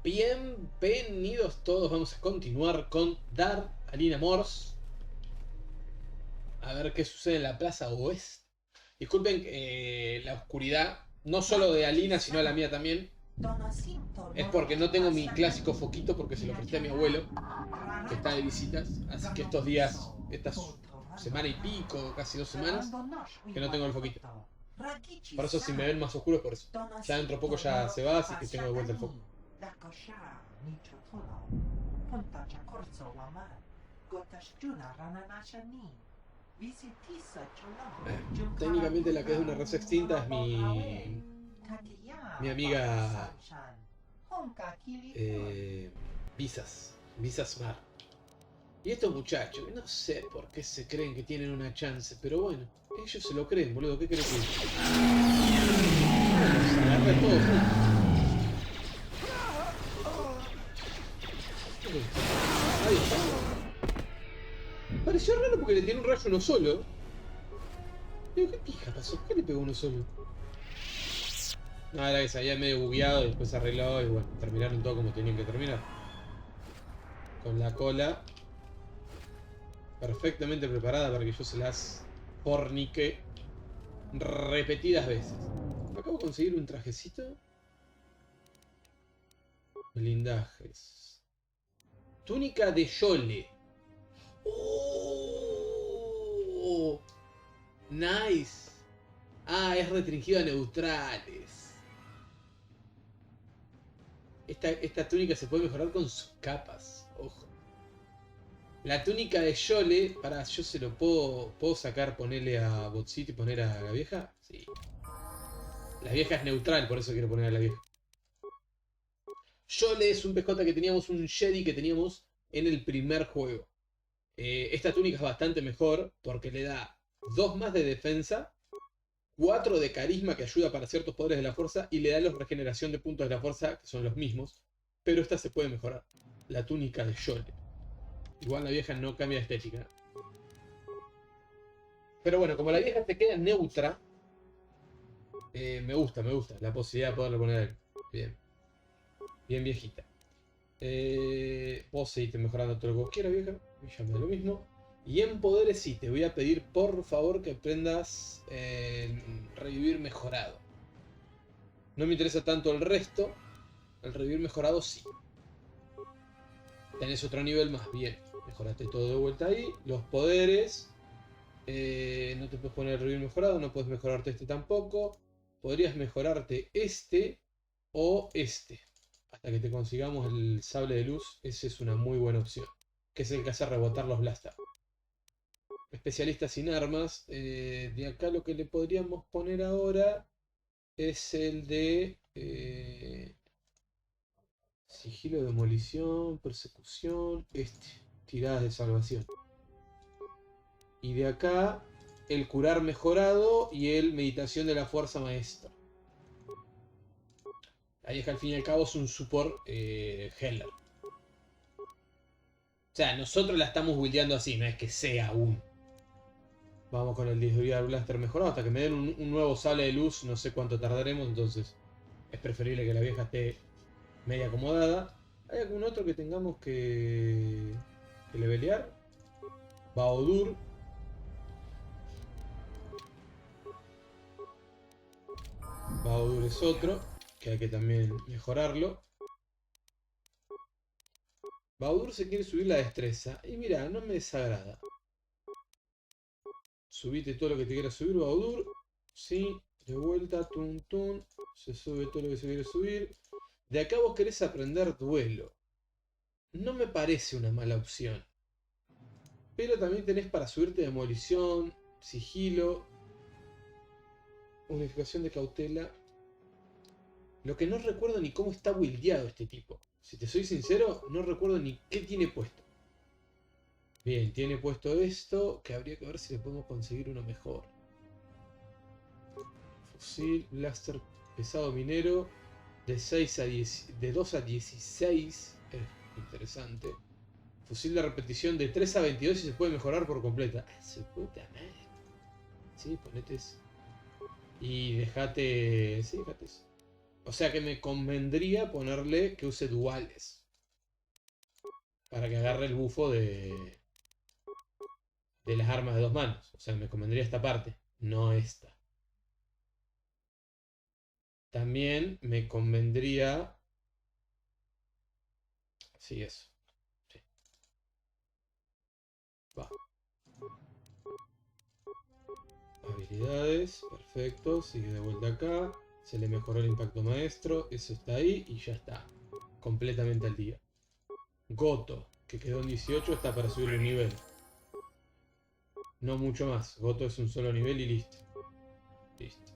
Bienvenidos todos, vamos a continuar con Dar Alina Morse. A ver qué sucede en la plaza oeste. Disculpen la oscuridad, no solo de Alina, sino la mía también. Es porque no tengo mi clásico foquito porque se lo presté a mi abuelo, que está de visitas. Así que estos días, esta semana y pico, casi 2 semanas, que no tengo el foquito. Por eso si me ven más oscuros, por eso. Ya dentro de poco ya se va, así que tengo de vuelta el foco. Técnicamente la que es una raza extinta es mi amiga Visas Mar. Y estos muchachos, no sé por qué se creen que tienen una chance, pero bueno, ellos se lo creen, boludo, ¿qué crees que es? Los agarré todos juntos. Ahí está. Pareció raro porque le tiene un rayo uno solo. Digo, ¿qué pija pasó? ¿Por qué le pegó uno solo? No, era que se había medio bugueado y después se arregló y bueno, terminaron todo como tenían que terminar. Con la cola perfectamente preparada para que yo se las fornique repetidas veces. Acabo de conseguir un trajecito. Blindajes. Túnica de Yole. ¡Oh! Nice. Ah, es restringido a neutrales. Esta túnica se puede mejorar con sus capas. Ojo. La túnica de Yole, para yo se lo puedo sacar, ponerle a Botcito y poner a la vieja. Sí. La vieja es neutral, por eso quiero poner a la vieja. Yole es un PJ que teníamos, un Jedi que teníamos en el primer juego. Esta túnica es bastante mejor porque le da 2 más de defensa, 4 de carisma que ayuda para ciertos poderes de la fuerza y le da la regeneración de puntos de la fuerza que son los mismos. Pero esta se puede mejorar. La túnica de Yole. Igual la vieja no cambia de estética. Pero bueno, como la vieja te queda neutra, me gusta la posibilidad de poderle poner ahí. Bien. Bien viejita. Vos seguiste mejorando todo lo que vos quieras, vieja. Ya me da lo mismo. Y en poderes sí, te voy a pedir por favor que aprendas revivir mejorado. No me interesa tanto el resto. El revivir mejorado sí. Tenés otro nivel más, bien. Mejoraste todo de vuelta ahí. Los poderes. No te puedes poner revivir mejorado. No puedes mejorarte este tampoco. Podrías mejorarte este o este. Hasta que te consigamos el sable de luz. Esa es una muy buena opción. Que es el que hace rebotar los blasters. Especialista sin armas. De acá lo que le podríamos poner ahora es el de sigilo de demolición, persecución, tiradas de salvación. Y de acá el curar mejorado y el meditación de la fuerza maestra. La vieja al fin y al cabo es un support healer. O sea, nosotros la estamos buildeando así, no es que sea un... Vamos con el Disfrutar Blaster mejorado hasta que me den un nuevo sable de luz. No sé cuánto tardaremos, entonces es preferible que la vieja esté media acomodada. ¿Hay algún otro que tengamos que levelear? Baodur. Baodur es otro que hay que también mejorarlo. Baodur se quiere subir la destreza. Y mira, no me desagrada. Subite todo lo que te quieras subir, Baodur. Sí, de vuelta, tun tun. Se sube todo lo que se quiere subir. De acá vos querés aprender duelo. No me parece una mala opción. Pero también tenés para subirte demolición, sigilo, unificación de cautela. Lo que no recuerdo ni cómo está buildeado este tipo. Si te soy sincero, no recuerdo ni qué tiene puesto. Bien, tiene puesto esto, que habría que ver si le podemos conseguir uno mejor. Fusil, blaster pesado minero, de 2 a 16, es interesante. Fusil de repetición de 3 a 22 y se puede mejorar por completa. ¡Ah, su puta madre! Sí, ponete eso. Y dejate... Sí, dejate eso. O sea que me convendría ponerle que use duales. Para que agarre el bufo de las armas de 2 manos. O sea, me convendría esta parte, no esta. También me convendría... Sí, eso. Sí. Va. Habilidades, perfecto. Sigue de vuelta acá. Se le mejoró el impacto maestro. Eso está ahí y ya está. Completamente al día. Goto, que quedó en 18, está para subir un nivel. No mucho más. Goto es un solo nivel y listo. Listo.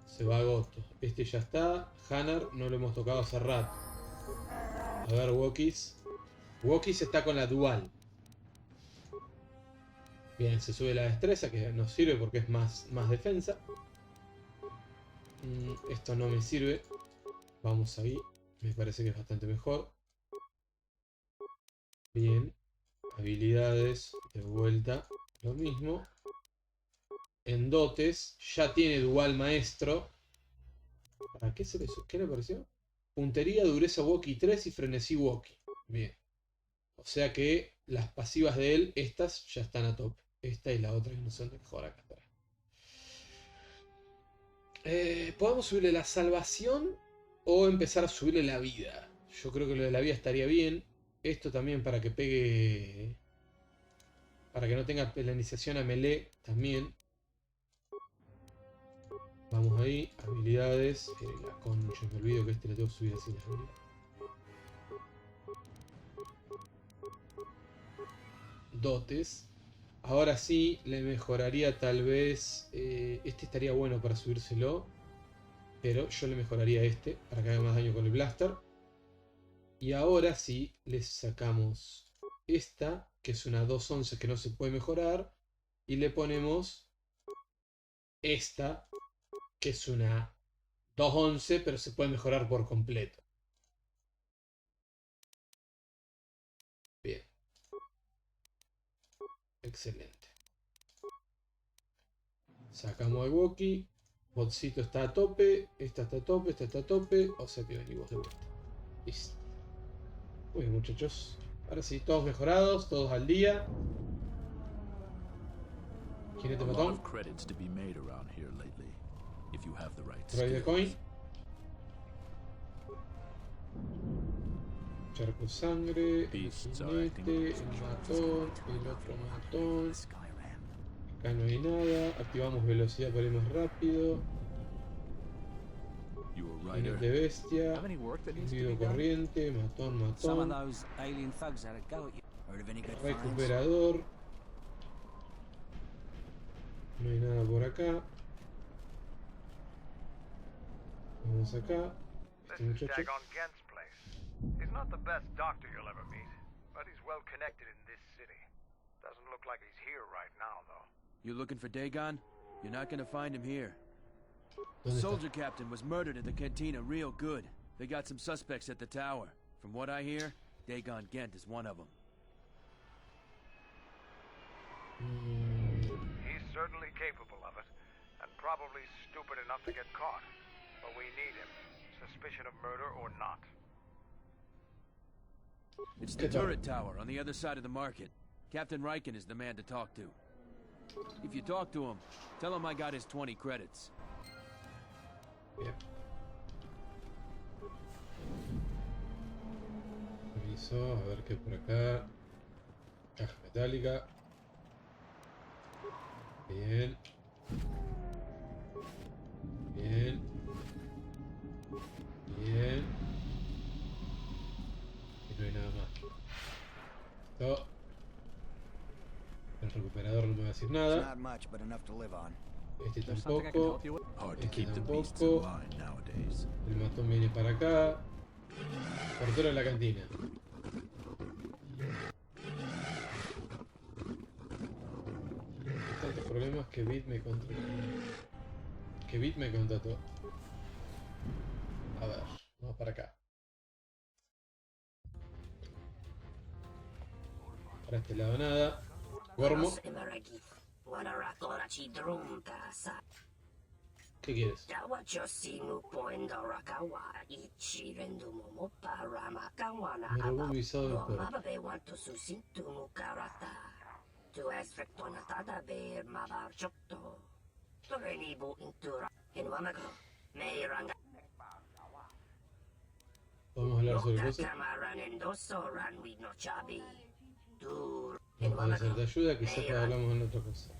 Se va a Goto. Este ya está. Hanar no lo hemos tocado hace rato. A ver, Wokis. Wokis está con la dual. Bien, se sube la destreza, que nos sirve porque es más defensa. Esto no me sirve. Vamos ahí. Me parece que es bastante mejor. Bien. Habilidades. De vuelta. Lo mismo. En dotes. Ya tiene dual maestro. ¿Para qué qué le pareció? Puntería, dureza Woki 3 y frenesí Woki. Bien. O sea que las pasivas de él, estas ya están a tope. Esta y la otra que no son de mejor acá. Podemos subirle la salvación o empezar a subirle la vida. Yo creo que lo de la vida estaría bien. Esto también para que pegue... Para que no tenga penalización a melee también. Vamos ahí. Habilidades. La concha, me olvido que este le tengo que subir así las habilidades. Dotes. Ahora sí, le mejoraría tal vez... este estaría bueno para subírselo. Pero yo le mejoraría este para que haga más daño con el blaster. Y ahora sí, le sacamos esta, que es una 211 que no se puede mejorar. Y le ponemos esta, que es una 211, pero se puede mejorar por completo. Bien. Excelente. Sacamos al Wookiee. Botcito está a tope. Esta está a tope, esta está a tope. O sea que venimos de vuelta. Listo. Muy bien, muchachos. Ahora sí, todos mejorados, todos al día. Jinete matón. Raid de coin. Charco de sangre. El jinete. El matón. El otro matón. Acá no hay nada. Activamos velocidad para ir más rápido. Jinete bestia. Individuo corriente. Matón. Recuperador. No hay nada por acá. Vamos acá. Este muchacho. He's not the best doctor you'll ever meet, but he's well connected in this city. Doesn't look like he's here right now, though. You looking for Dagon? You're not gonna find him here. The soldier captain was murdered at the cantina real good. They got some suspects at the tower. From what I hear, Dagon Gent is one of them. He's certainly capable of it, and probably stupid enough to get caught. But we need him, suspicion of murder or not. It's the turret tower on the other side of the market. Captain Riken is the man to talk to. If you talk to him, tell him I got his 20 credits. Bien. Reviso, a ver qué por acá. Caja metálica. Bien. Bien. Y no hay nada más. Esto. El recuperador no me va a decir nada. Este tampoco. Este tampoco. El matón viene para acá. Portero de la cantina. Tantos problemas que Bit me contrató. A ver, vamos para acá. Para este lado nada. Gormo. ¿Qué quieres? Me robó mi visado del puerto. Vamos a hablar sobre cosas. No puede ser de ayuda, quizás hablamos en otra cosa.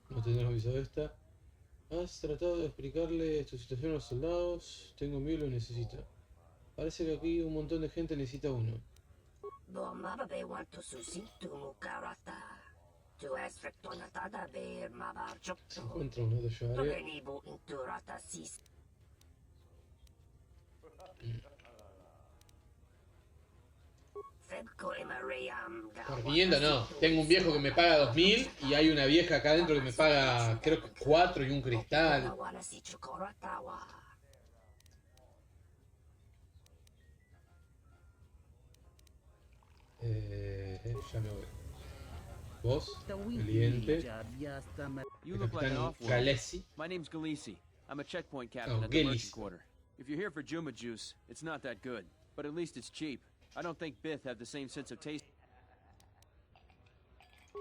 No tendrás visado esta. Has tratado de explicarle tu situación a los soldados. Tengo miedo y lo necesito. Parece que aquí un montón de gente necesita uno. Se encuentra uno de llevaré. Corrigiendo no. Tengo un viejo que me paga 2000 y hay una vieja acá adentro que me paga creo que 4 y un cristal. Ya me voy. Vos, cliente, You look like an capitán off-world. Galesi. My name's Galisi. I'm a checkpoint captain Oh, at the merchant Galisi. quarter. If you're here for Juma juice, it's not that good, but at least it's cheap. I don't think Bith had the same sense of taste.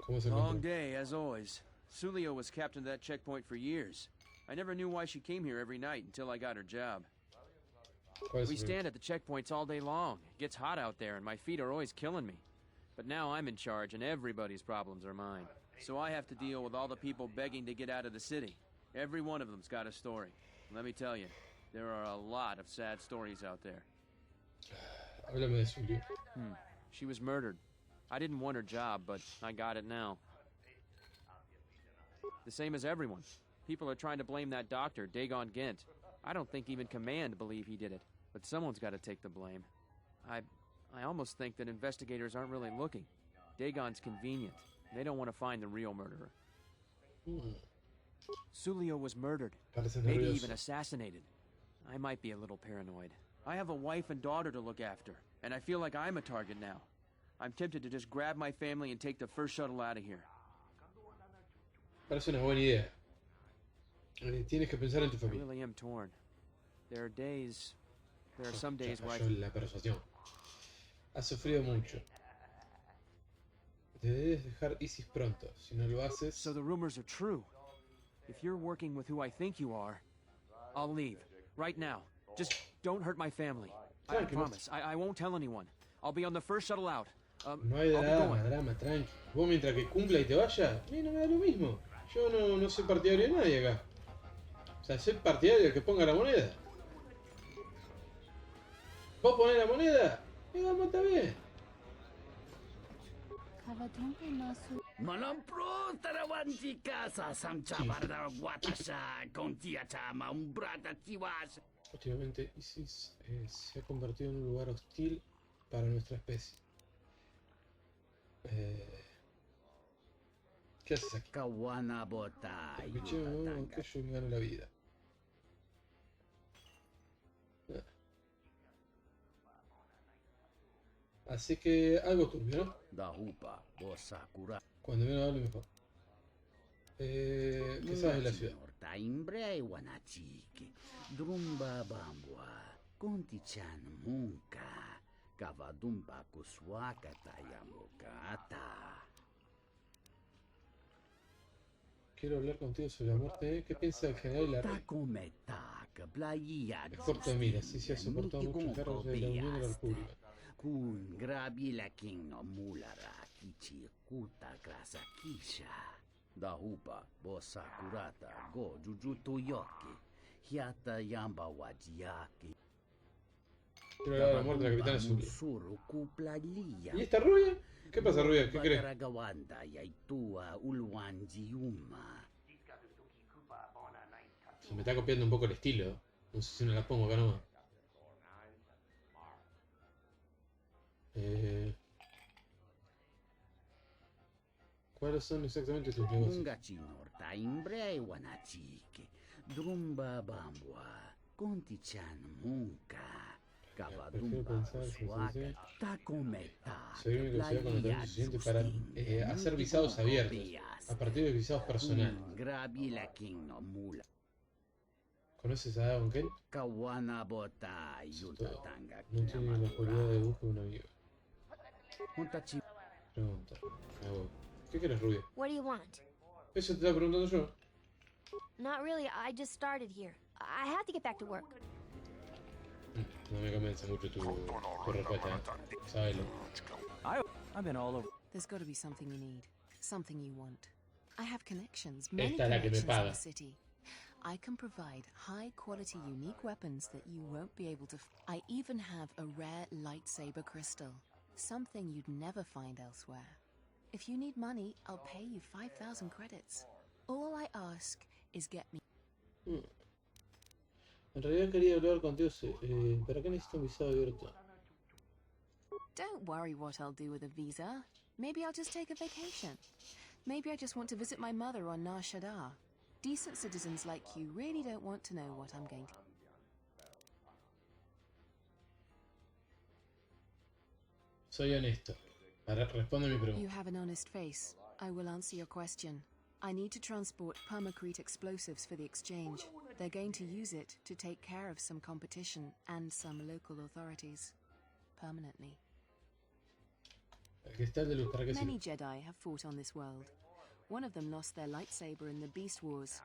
¿Cómo se Long encuentra? day, as always. Sulio was captain of that checkpoint for years. I never knew why she came here every night until I got her job. ¿Cuál es We su stand at the checkpoints all day long. It gets hot out there, and my feet are always killing me. But now I'm in charge, and everybody's problems are mine. So I have to deal with all the people begging to get out of the city. Every one of them's got a story. Let me tell you, there are a lot of sad stories out there. Háblame de Zulio. She was murdered. I didn't want her job, but I got it now. The same as everyone. People are trying to blame that doctor, Dagon Gent. I don't think even Command believe he did it, but someone's got to take the blame. I almost think that investigators aren't really looking. Dagon's convenient. They don't want to find the real murderer. Sulio was murdered, Parece maybe nervioso. even assassinated. I might be a little paranoid. I have a wife and daughter to look after, and I feel like I'm a target now. I'm tempted to just grab my family and take the first shuttle out of here. Parece una buena idea. Tienes que pensar en tu I familia. really am torn. There are some days where I Falló la persuasión. Has sufrido mucho. Te debes dejar Isis pronto. Si no lo haces... So the rumors are true. If you're working with who I think you are, I'll leave. Right now. Just don't hurt my family. I Tranqui, promise. I won't tell anyone. I'll be on the first shuttle out. No hay I'll be drama, going. drama, tranqui. Vos mientras que cumpla y te vaya, a mí no me da lo mismo. Yo no soy partidario de nadie acá. O sea, soy partidario del que ponga la moneda. ¿Vos ponés la moneda? Y vamos, está bien. Malampro tarawantika sa samcha barda guatasha contiacha maumbrata tiwas. Últimamente Isis se ha convertido en un lugar hostil para nuestra especie. ¿Qué haces aquí? Kawana bota. Escuché que yo me gano la vida. Así que algo turbio, ¿no? Dahupa bosakura. Cuando menos hable mejor. ¿Qué sabes de la ciudad? Taimbre wanachiki. Drumba bambua. Contichan munka. Kavadumba kuswaka tayamukata. Quiero hablar contigo sobre la muerte. ¿Qué piensa el general y la reina? Tacometak, blayia. Es corto de mira, sí se ha soportado muchos cargos de la Unión de la República. Kun grabi la king no mulara kichi kuta grasa kisha. Dahupa bosa kurata go jujuto yoki. Hiata yamba wajiaki. Quiero hablar de la muerte de la capitana Zulia. Suru kuplalia. ¿Y esta rubia? ¿Qué pasa, rubia? ¿Qué crees? Bataragawanda yaitua ulwanjiuma. Se me está copiando un poco el estilo. No sé si no la pongo acá nomás. ¿Cuáles son exactamente tus negocios? Ungachinor taimbre wanachiki. Drumba bambua. Contichan munka. Prefiero pensar que Soy una velocidad con la suficiente para hacer visados abiertos, a partir de visados personales. ¿Conoces a Don Ken? No tiene la cualidad de dibujo de un amigo. Pregunta. ¿Qué quieres, rubia? What do you want? Eso te estaba preguntando yo. Not really. I just started here. I have to get back to work. No me convence mucho tu respuesta, Sábelo. I've been all over. There's got to be something you need, something you want. I have connections, many Esta es la que me connections in paga. the city. I can provide high-quality, unique weapons that you won't be able to. I even have a rare lightsaber crystal, something you'd never find elsewhere. If you need money, I'll pay you 5,000 credits. All I ask is get me. En realidad quería hablar contigo. ¿Para qué necesito un visado abierto? Don't worry what I'll do with a visa. Maybe I'll just take a vacation. Maybe I just want to visit my mother on Nar Shaddaa. Decent citizens like you really don't want to know what I'm going to. Soy honesto. Responde mi pregunta. You have an honest face. I will answer your question. I need to transport permacrete explosives for the exchange. They're going to use it to take care of some competition and some local authorities. Permanently. El cristal de luz, ¿para qué Many sirve? Jedi have fought on this world. One of them lost their lightsaber in the Beast Wars.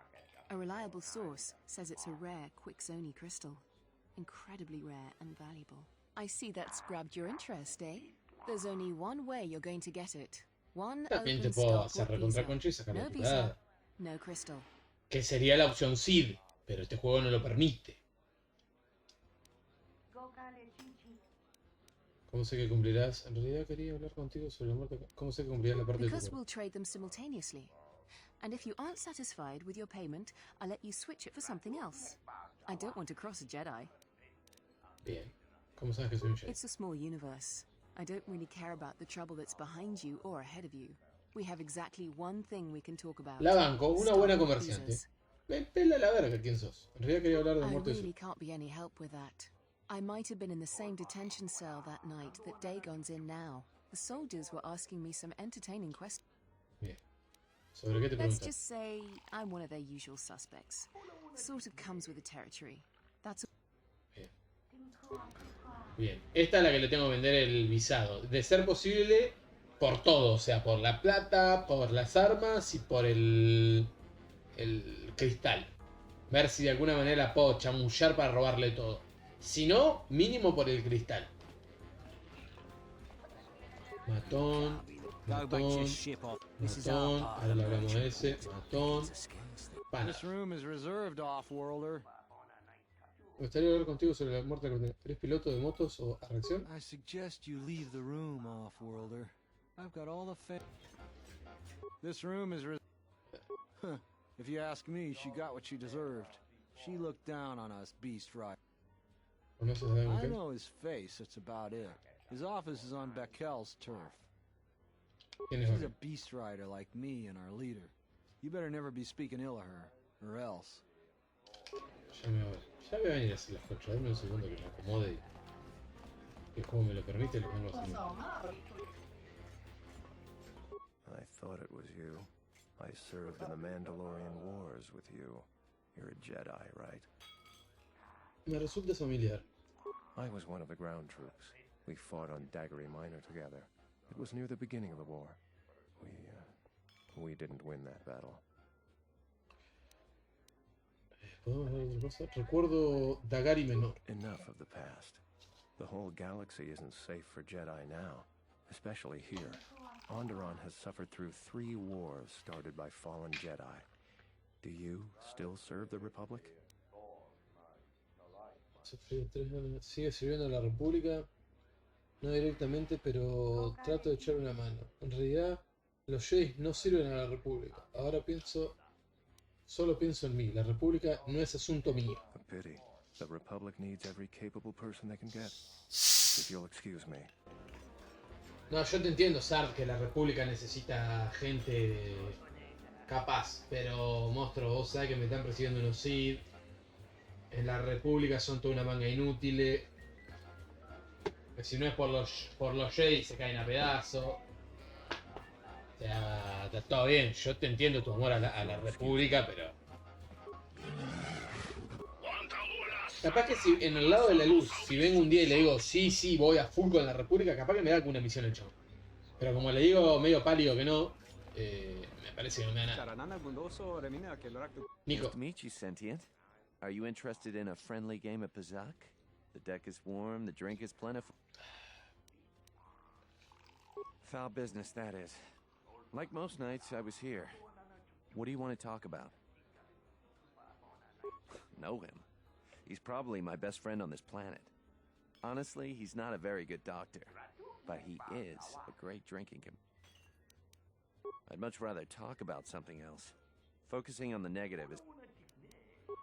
A reliable source says it's a rare Quixoni crystal. Incredibly rare and valuable. I see that's grabbed your interest, eh? There's only one way you're going to get it. One También te open puedo stop hacer visa. recontra concha y sacar la No putada. visa, no crystal. Que sería la opción Sid, pero este juego no lo permite. ¿Cómo sé que cumplirás? En realidad quería hablar contigo sobre la muerte. ¿Cómo sé que cumplirás la parte de tu Because cuerpo? we'll trade them simultaneously. And if you aren't satisfied with your payment, I'll let you switch it for something else. I don't want to cross a Jedi. Bien. ¿Cómo sabes que soy un Jedi? It's a small universe. I don't really care about the trouble that's behind you or ahead of you. We have exactly one thing we can talk about. La banco, una buena Star comerciante. visas. Me pela la verga quién sos. En realidad quería hablar de la I muerte de really su... can't be any help with that. I might have been in the same detention cell that night that Dagon's in now. The soldiers were asking me some entertaining questions. Bien. ¿Sobre qué te Let's preguntas? just say I'm one of their usual suspects. Sort of comes with the territory. That's Bien. Bien. Esta es la que le tengo que vender el visado. De ser posible, por todo. O sea, por la plata, por las armas y por el cristal. Ver si de alguna manera la puedo chamullar para robarle todo. Si no, mínimo por el cristal. Matón. Matón. Matón. Ahora le hablamos a ese. Matón. Pana. This room is reserved, off-worlder. Me gustaría hablar contigo sobre la muerte de... ¿Eres piloto de motos o a reacción? I suggest you leave the room, off-worlder. I've got all the This room is Huh. If you ask me, she got what she deserved. She looked down on us, beast right. ¿Conoces a Don I Ken? know his face, that's about it. His office is on Beckel's turf. ¿Quién es She's a Don? beast rider like me and our leader. You better never be speaking ill of her, or else. Ya me voy. Ya voy a venir a hacer las conchas. Dame un segundo que me acomode y como me lo permite lo vengo a hacer. I thought it was you. I served in the Mandalorian Wars with you. You're a Jedi, right? Me resulta familiar. I was one of the ground troops. We fought on Daggery Minor together. It was near the beginning of the war. We didn't win that battle. ¿Podemos ver otra cosa? Recuerdo Dagari Menor. Enough of the past. The whole galaxy isn't safe for Jedi now, especially here. Onderon has suffered through 3 wars started by fallen Jedi. Do you still serve the Republic? Sigue sirviendo a la República. No directamente, pero trato de echar una mano. En realidad, los Jedi no sirven a la República. Ahora solo pienso en mí. La República no es asunto mío. A pity. The Republic needs every capable person they can get. If you'll excuse me. No, yo te entiendo, Sard, que la República necesita gente capaz. Pero, monstruo, vos sabés que me están persiguiendo unos Sith. En la República son toda una manga inútiles. Que si no es por los Jedi se caen a pedazos. O sea, está todo bien. Yo te entiendo tu amor a la República, pero... Capaz que si en el lado de la luz, si vengo un día y le digo, sí, voy a full con la República, capaz que me da alguna misión el chavo. Pero como le digo medio pálido que no, me parece que no me da nada. Nico. Nice to meet you, Sentient. Are you interested in a friendly game of Pazak? The deck is warm, the drink is plentiful. Foul business, that is. Like most nights, I was here. What do you want to talk about? Know him. He's probably my best friend on this planet. Honestly, he's not a very good doctor, but he is a great drinking I'd much rather talk about something else. Focusing on the negative is...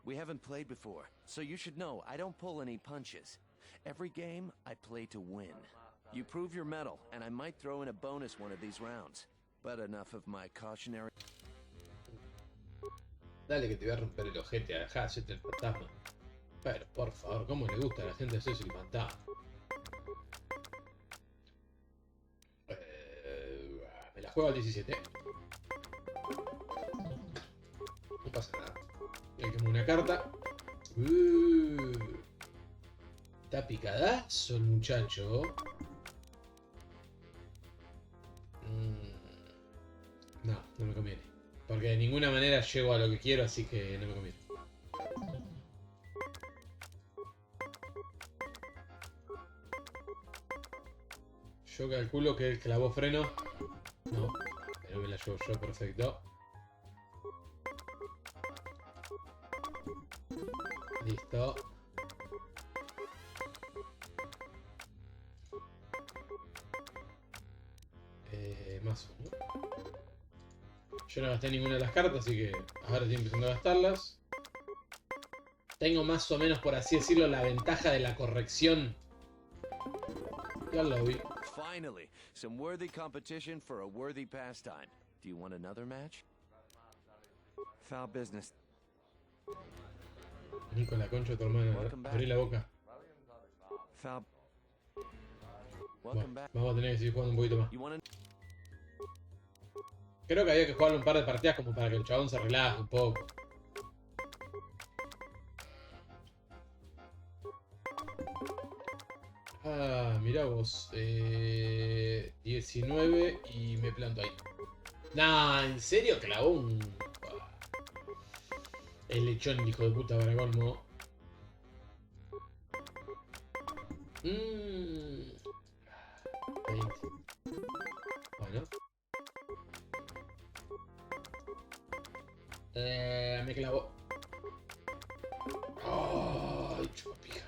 We haven't played before, so you should know I don't pull any punches. Every game, I play to win. You prove your mettle, and I might throw in a bonus one of these rounds. But enough of my cautionary... Dale que te voy a romper el ojete, dejá de hacerte el fantasma. Pero, por favor, ¿cómo le gusta a la gente hacerse el fantasma? Me la juego al 17. No pasa nada. Le quemo una carta. Está picadazo el muchacho. No me conviene. Porque de ninguna manera llego a lo que quiero, así que no me conviene. Yo calculo que él clavó freno. No, pero me la llevo yo, perfecto. Listo. Más uno. Yo no gasté ninguna de las cartas, así que ahora estoy empezando a gastarlas. Tengo más o menos, por así decirlo, la ventaja de la corrección. Ya lo vi. Finally, some worthy competition for a worthy pastime. Do you want another match? Foul business. Nico, la concha de tu hermana. Abrí la boca. Foul. Bueno, vamos a tener que seguir jugando un poquito más. Creo que había que jugarle un par de partidas como para que el chabón se relaje un poco. Ah, mirá vos. 19 y me planto ahí. Nah, ¿en serio clavó un...? El lechón, hijo de puta, para colmo. 20. Bueno. Me clavó. Ay, chupapija.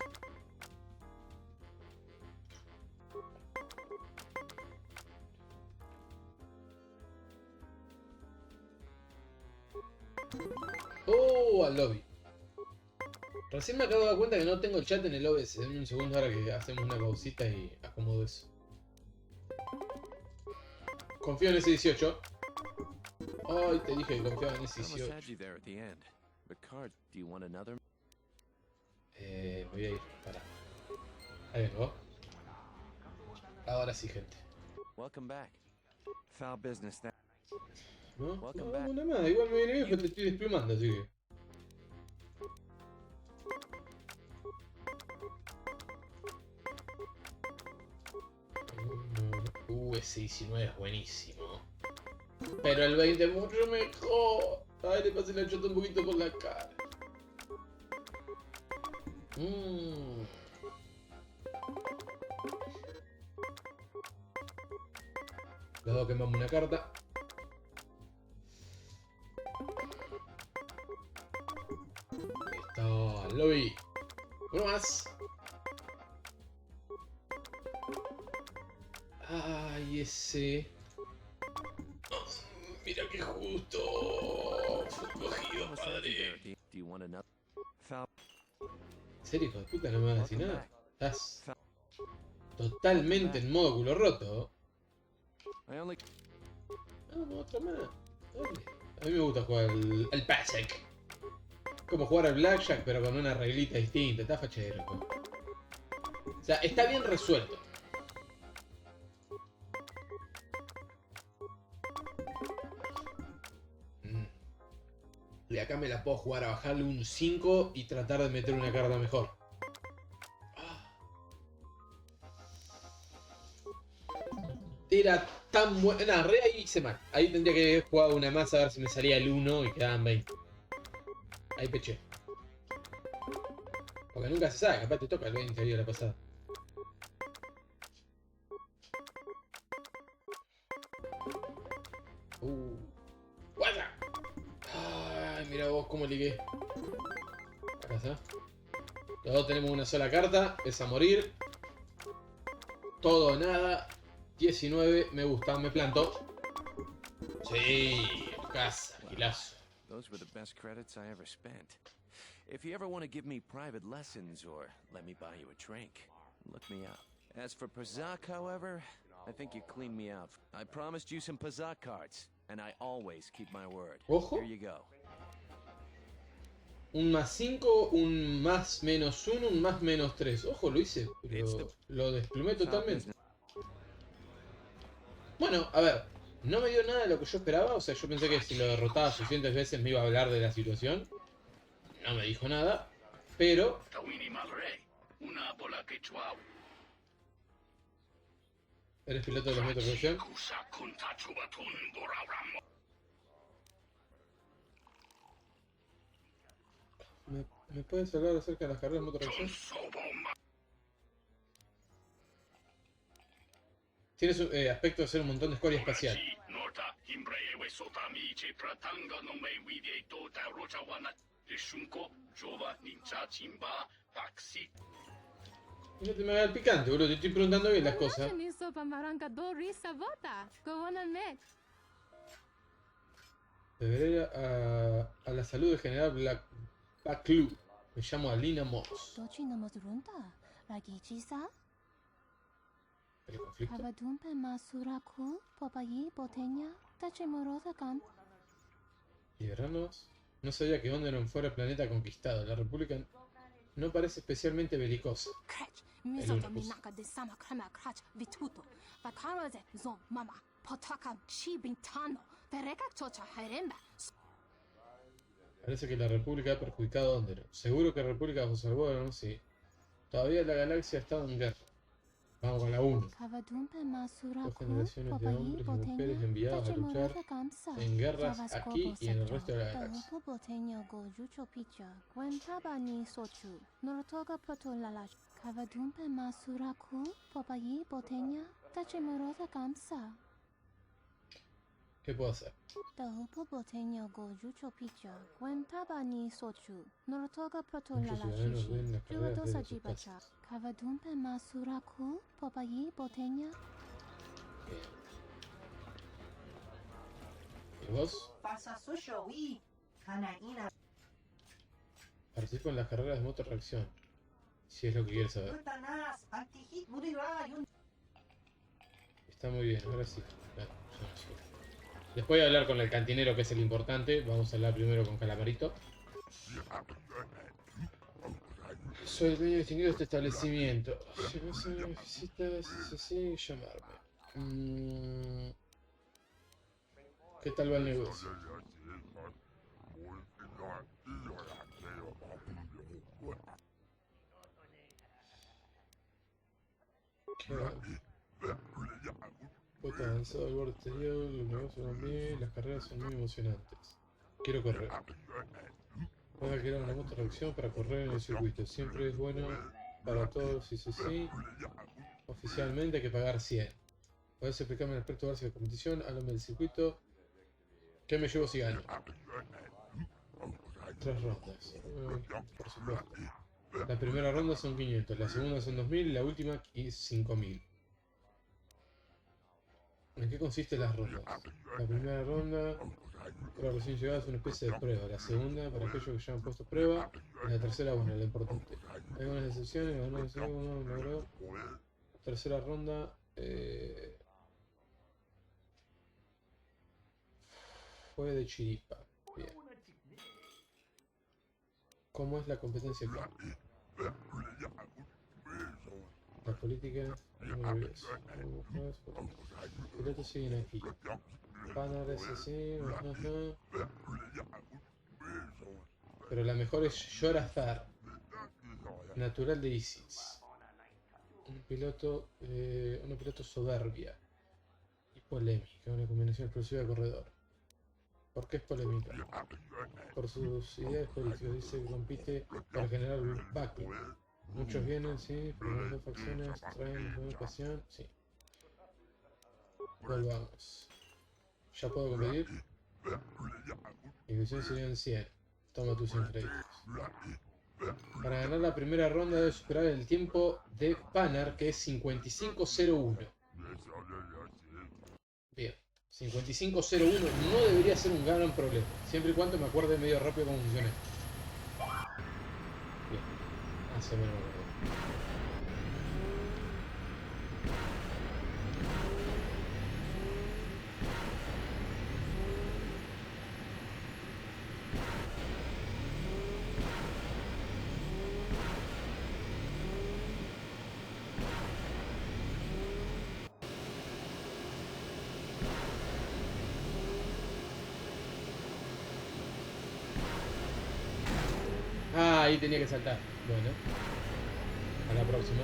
Al lobby. Recién me acabo de dar cuenta que no tengo el chat en el OBS. Denme un segundo ahora que hacemos una pausita y acomodo eso. Confío en ese 18. Ay, te dije que confiaba en ese 18. Voy a ir, para. Ahí vengo. Ahora sí, gente. No, una más. Igual me viene bien, pero te estoy desplumando, así que... Ese 19 es buenísimo. Pero el 20 es mucho mejor. Ay, le pasé la chota un poquito por la cara. Luego quemamos una carta. Listo, al lobby. Uno más. Ay, ese... mira qué justo. Fue cogido, padre. ¿En serio, hijo de puta? No me vas a decir nada. Estás totalmente en modo culo roto. Vamos, otra más. Dale. A mí me gusta jugar el Pazak. Como jugar al Blackjack, pero con una reglita distinta. Está fachero. O sea, está bien resuelto. increíble. Acá me la puedo jugar a bajarle un 5 y tratar de meter una carta mejor. Era tan bueno. Nah, re ahí hice mal. Ahí tendría que haber jugado una más a ver si me salía el 1 y quedaban 20. Ahí peché. Porque nunca se sabe, capaz te toca el 20 ahí a la pasada. ¡Guarda! Ay, mira vos cómo ligué. Acá está. Los dos tenemos una sola carta. Es a morir. Todo o nada. 19. Me gusta. Me planto. Sí. Casa. Gilazo. Those were the best credits I ever spent. If you ever want to give me private lessons or let me buy you a drink, look me up. As for Pazak, however, I think you cleaned me out. I promised you some Pazak cards, and I always keep my word. Ojo. Here you go. Un más 5, un más menos 1, un más menos 3. Ojo, lo hice, pero lo desplumé totalmente. Bueno, a ver, no me dio nada de lo que yo esperaba. O sea, yo pensé que si lo derrotaba suficientes veces me iba a hablar de la situación. No me dijo nada, pero... ¿Eres piloto de los metros de producción? ¿Me puedes hablar acerca de las carreras de motorización? Tienes aspecto de ser un montón de escoria espacial. Y no te me hagas el picante, boludo. Te estoy preguntando bien las cosas. Deberé a la salud del general Blackclue. Me llamo Alina Moss. ¿El conflicto? ¿Liberarnos? No sabía que Onderon fuera el planeta conquistado. La República no parece especialmente belicosa. Parece que la República ha perjudicado a Onderon. Seguro que la República os salvó, ¿no? Sí. Todavía la galaxia ha estado en guerra. Vamos con la 1. 2 generaciones de hombres y mujeres enviados a luchar en guerras aquí y en el resto de la galaxia. ¿Qué puedo hacer? Muchos ciudadanos ven las carreras desde sus casas. ¿Y vos? Participo en las carreras de motorreacción. Si es lo que quieres saber. Está muy bien, ahora sí. Después voy a hablar con el cantinero, que es el importante. Vamos a hablar primero con Calamarito. Soy el dueño distinguido de este establecimiento. Si no se me necesitas, así, llamarme. ¿Qué tal va el negocio? ¿Qué va? Puesto avanzado al borde exterior, los negocios van bien, las carreras son muy emocionantes. Quiero correr. Voy a crear una motorreacción para correr en el circuito. Siempre es bueno para todos, sí. Oficialmente hay que pagar 100. ¿Puedes explicarme el aspecto básico de la competición? Háblame del circuito. ¿Qué me llevo si gano? 3 rondas. Por supuesto. La primera ronda son 500, la segunda son 2000 y la última es 5000. ¿En qué consisten las rondas? La primera ronda, para recién llegada, es una especie de prueba. La segunda, para aquellos que ya han puesto prueba. Y la tercera, bueno, la importante. Hay algunas excepciones, la tercera ronda, fue de chiripa. Bien. ¿Cómo es la competencia acá? La política... Los pilotos siguen aquí. Paneles así, Pero la mejor es Yorazar, natural de Isis. Una piloto soberbia y polémica, una combinación explosiva de corredor. ¿Por qué es polémica? Por sus ideas políticas. Dice que compite para generar backing. Muchos vienen, sí, pero las dos facciones traen buena pasión, sí. Volvamos. ¿Ya puedo competir? Mi misión serían 100. Toma tus 100 créditos. Para ganar la primera ronda debe superar el tiempo de Panar, que es 55.01. Bien. 55.01 no debería ser un gran problema, siempre y cuando me acuerde medio rápido cómo funciona. Bien. Hace menos me acuerdo. Ah, ahí tenía que saltar. Bueno. A la próxima.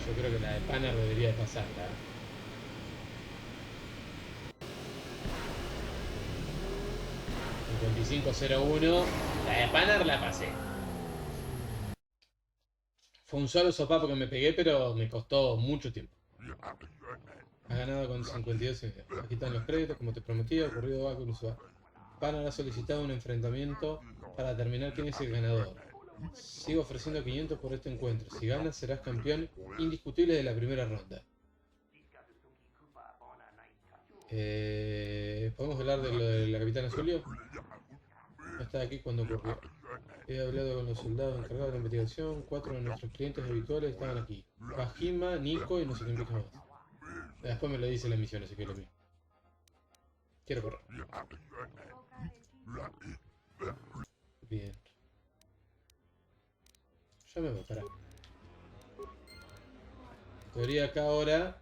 Yo creo que la de Panar debería de pasarla. 55.01. La de Panar la pasé. Fue un solo sopapo que me pegué, pero me costó mucho tiempo. Ha ganado con 52. Aquí están los créditos, como te prometí, ocurrido va con usuario. Panar ha solicitado un enfrentamiento para determinar quién es el ganador. Sigo ofreciendo 500 por este encuentro. Si ganas, serás campeón indiscutible de la primera ronda. ¿Podemos hablar de lo de la Capitana Zulio? No estaba aquí cuando ocurrió. He hablado con los soldados encargados de la investigación. 4 de nuestros clientes habituales estaban aquí. Bajima, Nico y no sé quién más. Después me lo dice la misión, así que lo mismo. Quiero correr. Bien. Ya me voy, pará. Teoría acá ahora.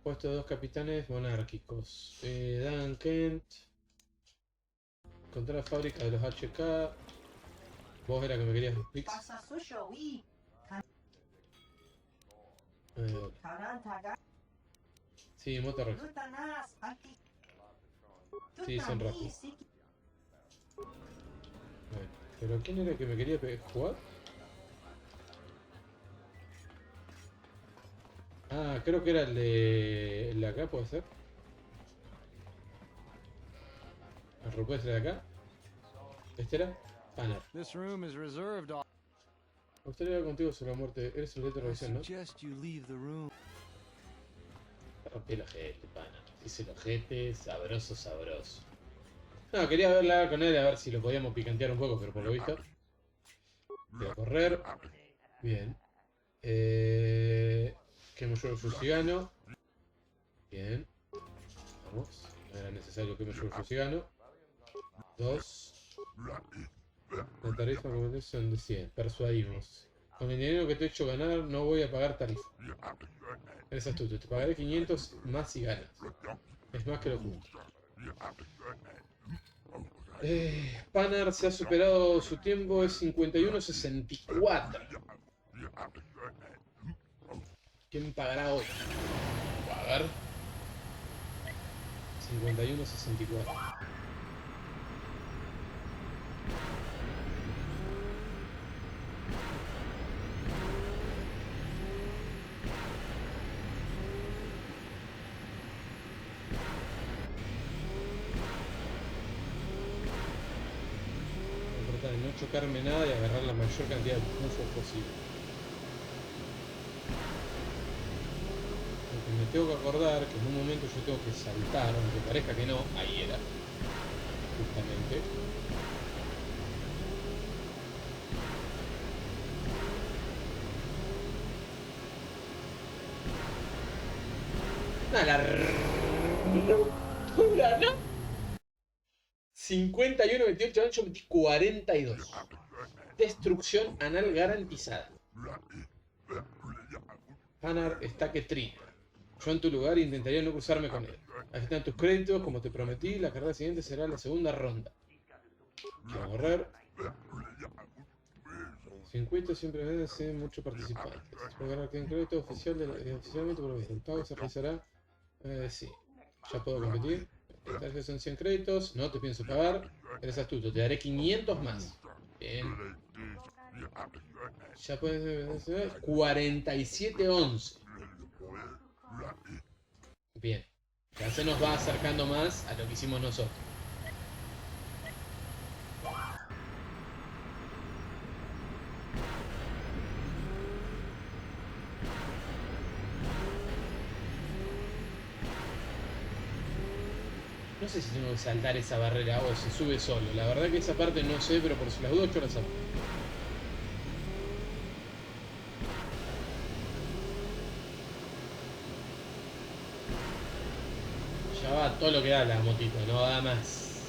Puesto de 2 capitanes monárquicos. Dan Kent. Encontrar la fábrica de los HK. Vos era que me querías Pix. Sí, moto roja. Sí, son rápidos. Bueno, pero ¿quién era el que me quería jugar? Ah, creo que era el de acá, ¿puede ser? ¿El rupestre de acá? ¿Este era? Panar. Me gustaría hablar contigo sobre la muerte. Eres el de revisión, ¿no? Rompí el ojete, Panar. Dice el ojete, sabroso, sabroso. No, quería hablar con él a ver si lo podíamos picantear un poco, pero por lo visto. Voy a correr. Bien. Que me lleve el fusigano. Bien. Vamos. No era necesario que me lleve el fusigano. 2. La tarifa como son de 100. Persuadimos. Con el dinero que te he hecho ganar no voy a pagar tarifa. Eres astuto. Te pagaré 500 más si ganas. Es más que lo justo. Panar se ha superado su tiempo. Es 51.64. ¿Quién pagará hoy? A ver. 51.64. De no chocarme nada y agarrar la mayor cantidad de bufos posible. Lo que me tengo que acordar que en un momento yo tengo que saltar, aunque parezca que no, ahí era. Justamente. La ruptura, ¿no? 51, 28, 8, 42. Destrucción anal garantizada. Hanar está que trina. Yo en tu lugar intentaría no cruzarme con él. Aquí están tus créditos, como te prometí, la carrera siguiente será la segunda ronda. Quiero correr. Circuito siempre hace muchos participantes. Puedo ganar un crédito oficialmente por el pago se realizará. Sí. Ya puedo competir. Esta vez son 100 créditos. No te pienso pagar. Eres astuto. Te daré 500 más. Bien. Ya puedes... 47-11. Bien. Ya se nos va acercando más a lo que hicimos nosotros. No sé si tengo que saltar esa barrera o se sube solo. La verdad que esa parte no sé, pero por si las dudas yo la salto. Ya va todo lo que da la motito, no da más.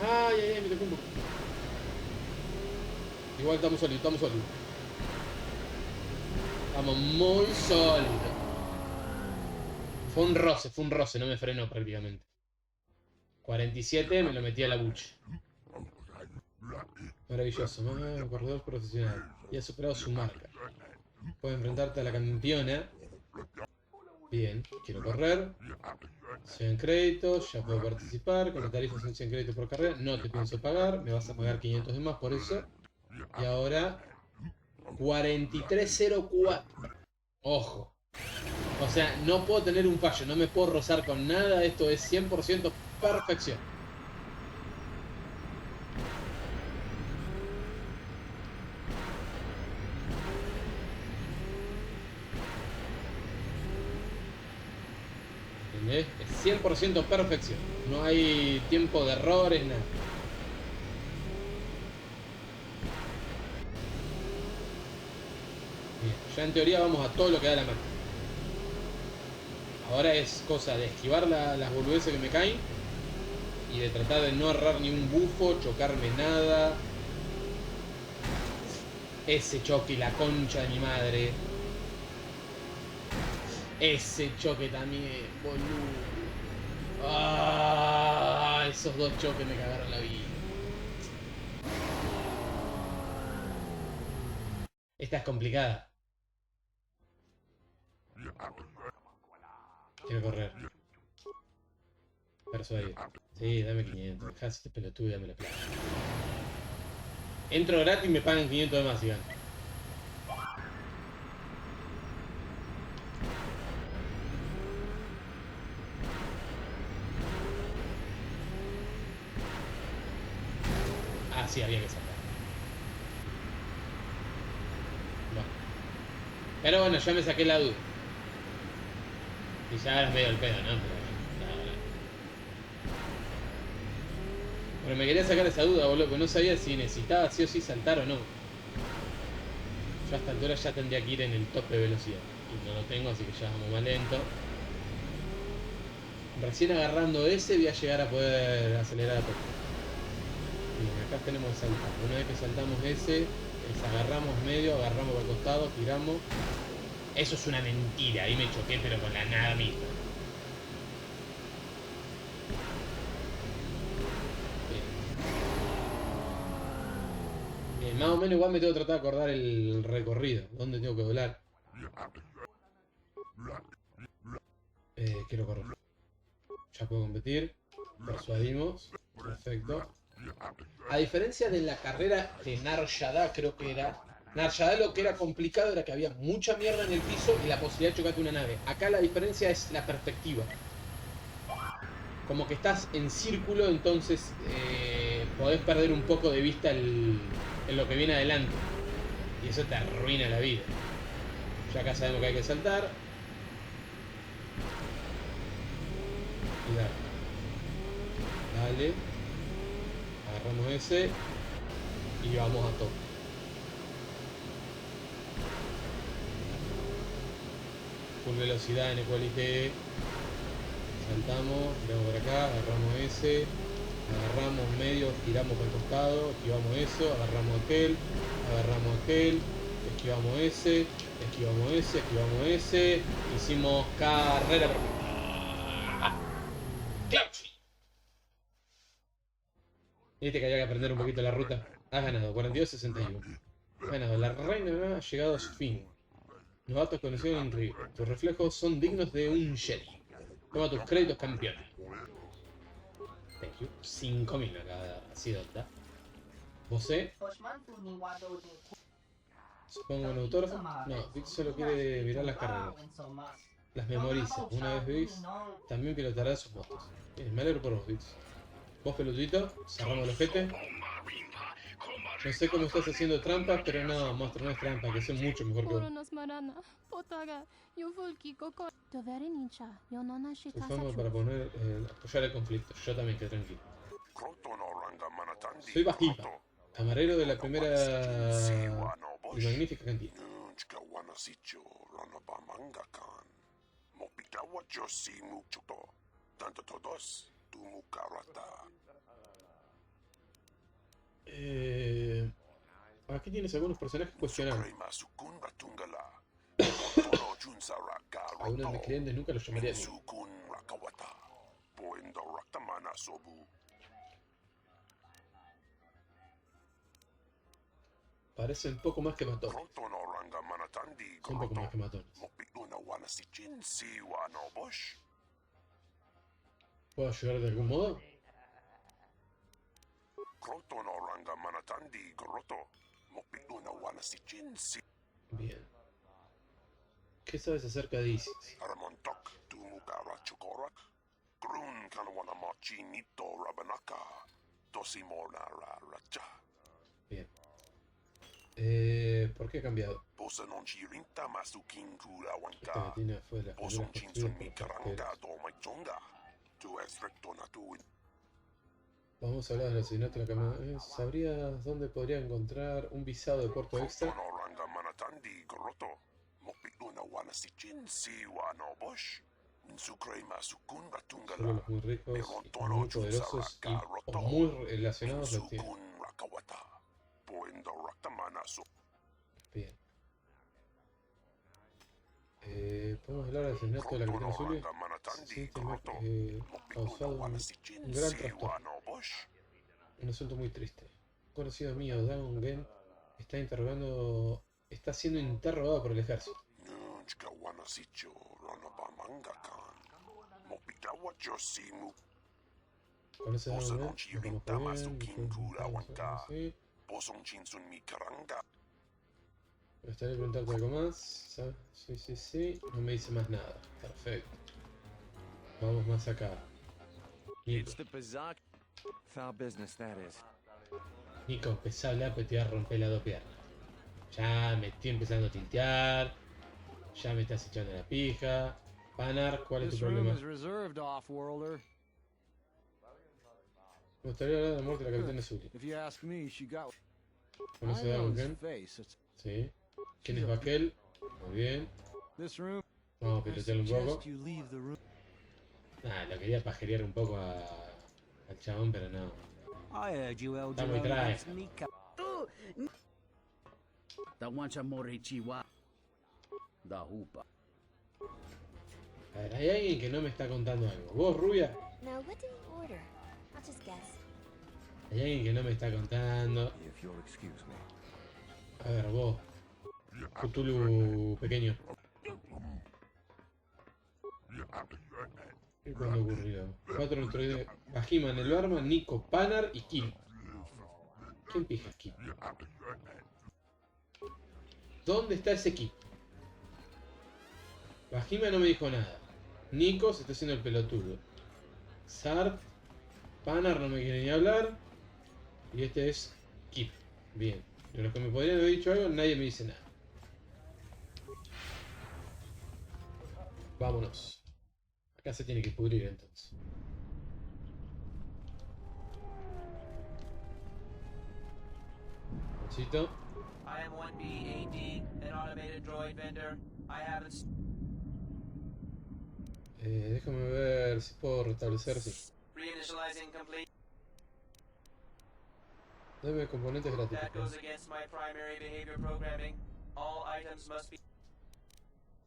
Ay, ay, ay, me tocó un poco. Igual estamos sólidos, estamos sólidos. Vamos muy sólido. Fue un roce, no me frenó prácticamente. 47, me lo metí a la bucha. Maravilloso, un corredor profesional. Y ha superado su marca. Puedes enfrentarte a la campeona. Bien, quiero correr. 100 créditos, ya puedo participar. Con la tarifa son 100 créditos por carrera. No te pienso pagar, me vas a pagar 500 de más por eso. Y ahora 43.04. Ojo. O sea, no puedo tener un fallo, no me puedo rozar con nada. Esto es 100% perfección. ¿Entendés? Es 100% perfección. No hay tiempo de errores, nada. Ya en teoría vamos a todo lo que da la mano. Ahora es cosa de esquivar las boludeces que me caen y de tratar de no errar ni un bufo, chocarme nada. Ese choque, la concha de mi madre. Ese choque también, boludo. Ah, esos dos choques me cagaron la vida. Esta es complicada. Quiero correr. Persuadir. Sí, dame 500. Dejá este pelotudo y dame la plata. Entro gratis y me pagan 500 de más, Iván. Ah, sí, había que saltar. Bueno. Pero bueno, ya me saqué la duda. Y ya ahora es medio el pedo, ¿no? Pero me quería sacar esa duda, boludo, porque no sabía si necesitaba sí o sí saltar o no. Yo a esta altura ya tendría que ir en el tope de velocidad. Y no lo tengo, así que ya vamos más lento. Recién agarrando ese voy a llegar a poder acelerar a tope. Bien, acá tenemos que saltar. Una vez que saltamos ese, agarramos medio, agarramos por el costado, giramos. Eso es una mentira, ahí me choqué pero con la nada misma. Bien, más o menos igual me tengo que tratar de acordar el recorrido. ¿Dónde tengo que volar? Quiero correr. Ya puedo competir. Persuadimos. Perfecto. A diferencia de la carrera de Nar Shaddaa, creo que era... Nar Shaddaa lo que era complicado era que había mucha mierda en el piso y la posibilidad de chocarte una nave. Acá la diferencia es la perspectiva. Como que estás en círculo, entonces podés perder un poco de vista en lo que viene adelante. Y eso te arruina la vida. Ya acá sabemos que hay que saltar. Y dale. Dale. Agarramos ese. Y vamos a tope. Full velocidad en equalité. Saltamos, tiramos por acá, agarramos ese. Agarramos medio, giramos para el costado, esquivamos eso, agarramos aquel, esquivamos ese, esquivamos ese. Hicimos carrera perfecta. ¡Claro! Viste que había que aprender un poquito la ruta. Has ganado, 42-61. Has ganado, la reina ha llegado a su fin. Novatos conocidos increíble. Tus reflejos son dignos de un Jedi. Toma tus créditos, campeón. Thank you. 5.000 acá sido onda. ¿Vosé? Supongo un autógrafo. No, Vic solo quiere mirar las carreras. Las memoriza. Una vez Vic también pilotará sus motos. Bien, me alegro por vos, Vic. Vos, pelotito, cerramos el ojete. No sé cómo estás haciendo trampas, pero no, monstruo, no es trampa, que soy mucho mejor que vos. Usamos para poner, apoyar el conflicto. Yo también, quedo tranquilo. Soy Bajipa, camarero de la primera y magnífica cantina. Aquí tienes algunos personajes cuestionables. Algunos de mis clientes nunca los llamaría a mí. Parecen un poco más que matones. Son un poco más que matones. ¿Puedo ayudar de algún modo? Bien. ¿Qué sabes acerca de Isis? Bien. ¿Por qué ha cambiado? Esta cantina fue de las primeras construidas por arqueros. Vamos a hablar del asesinato de la cama. ¿Sabrías dónde podría encontrar un visado de puerto extra? Solo los muy ricos y muy poderosos o muy relacionados los tienen. Bien. ¿Podemos hablar del asesinato de la capitana Zully? Sí, causado un gran trastorno. Un asunto muy triste. Un conocido mío, Dagon Gen, está siendo interrogado por el ejército. ¿Conoces a Dagon Gen? Me gustaría preguntarte algo más. Sí. No me dice más nada. Perfecto. Vamos más acá. Nico, empezá a hablar, pero te voy a romper las dos piernas. Ya me estoy empezando a tiltear. Ya me estás echando la pija. Panar, ¿cuál es tu problema? Me gustaría hablar de la muerte de la capitana Zully. ¿Conoces a Dagon Gen? Sí. ¿Quién es Baquel? Muy bien. Vamos a pilotearlo un poco. Lo quería pajerear un poco al chabón, pero no. Está muy trae. A ver, hay alguien que no me está contando algo. ¿Vos, rubia? Hay alguien que no me está contando. A ver, vos. Cthulhu pequeño. ¿Y cuándo ocurrió? 4 neutroides. Bajima en el arma, Nico, Panar y Kill. ¿Quién pija es Kill? ¿Dónde está ese Kill? Bajima no me dijo nada. Nico se está haciendo el pelotudo. Sart. Panar no me quiere ni hablar. Y este es Kill. Bien. De los que me podrían haber dicho algo, nadie me dice nada. Vámonos. Acá se tiene que pudrir entonces. Bolsito. Déjame ver si puedo restablecer. Sí. Debe componentes gratis. That goes against my primary behavior programming. All items must be...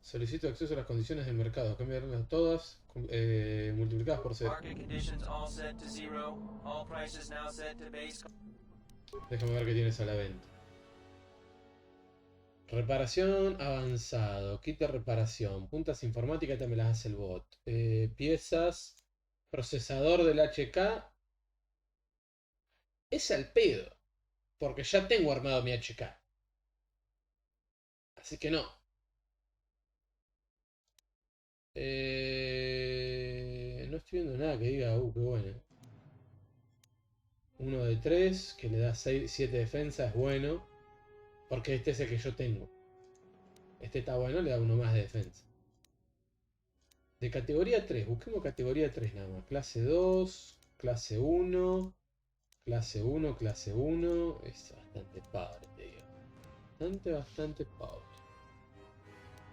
Solicito acceso a las condiciones del mercado. Cambiarlas todas multiplicadas por 0. Market conditions all set to 0. All prices now set to base... Déjame ver qué tienes a la venta. Reparación avanzado. Kit de reparación. Puntas informáticas, esta me las hace el bot. Piezas. Procesador del HK. Es al pedo. Porque ya tengo armado mi HK. Así que no. No estoy viendo nada que diga, qué bueno. 1 de 3, que le da 7 defensa, es bueno. Porque este es el que yo tengo. Este está bueno, le da 1 más de defensa. De categoría 3, busquemos categoría 3 nada más. Clase 2, clase 1, clase 1, clase 1. Es bastante power, te digo. Bastante power.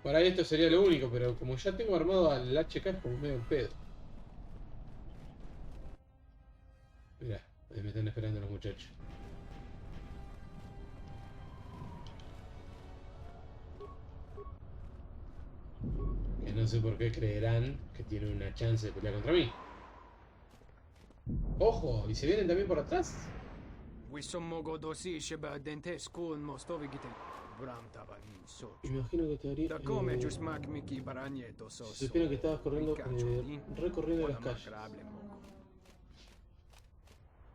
Por ahí esto sería lo único, pero como ya tengo armado al HK es como medio el pedo. Mirá, ahí me están esperando los muchachos. Que no sé por qué creerán que tienen una chance de pelear contra mí. ¡Ojo! ¿Y se vienen también por atrás? Imagino que te haría... se supone que estabas corriendo, recorriendo las calles.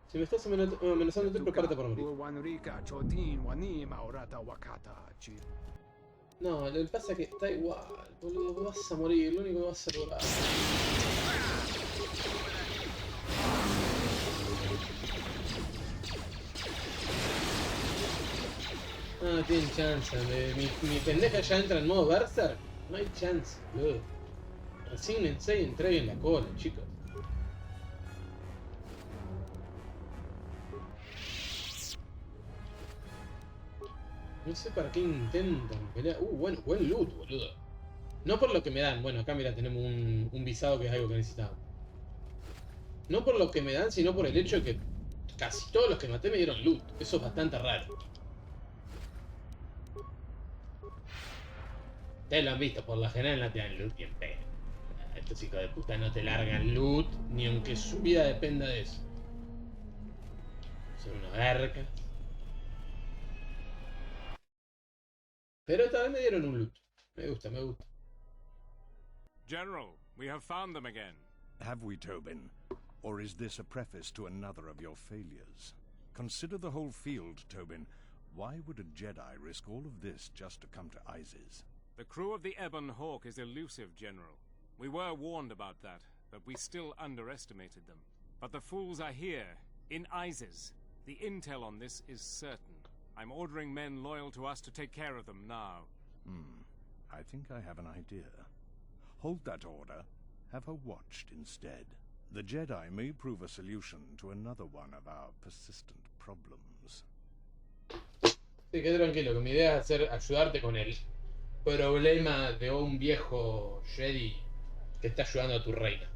Si me estás amenazando, prepárate para morir. No, lo que pasa es que está igual, boludo, vas a morir, lo único que vas a lograr. No tienen chance, mi pendeja ya entra en modo Berserk. No hay chance, boludo. Resígnense y entreguen la cola, chicos. No sé para qué intentan pelear. Bueno, buen loot, boludo. No por lo que me dan. Bueno, acá mira, tenemos un visado que es algo que necesitaba. No por lo que me dan, sino por el hecho de que casi todos los que maté me dieron loot. Eso es bastante raro. Ustedes lo han visto, por lo general no te dan loot y en pedo. Estos hijos de puta no te largan loot, ni aunque su vida dependa de eso. Son unos vergas. Pero esta vez me dieron un loot. Me gusta, me gusta. General, we have found them again. Have we, Tobin? Or is this a preface to another of your failures? Consider the whole field, Tobin. Why would a Jedi risk all of this just to come to Isis? The crew of the Ebon Hawk is elusive, General. We were warned about that, but we still underestimated them. But the fools are here, in Isis. The intel on this is certain. I'm ordering men loyal to us to take care of them now. I think I have an idea. Hold that order. Have her watched instead. The Jedi may prove a solution to another one of our persistent problems. Sí, quédate tranquilo, que mi idea es ayudarte con el problema de un viejo Jedi que está ayudando a tu reina.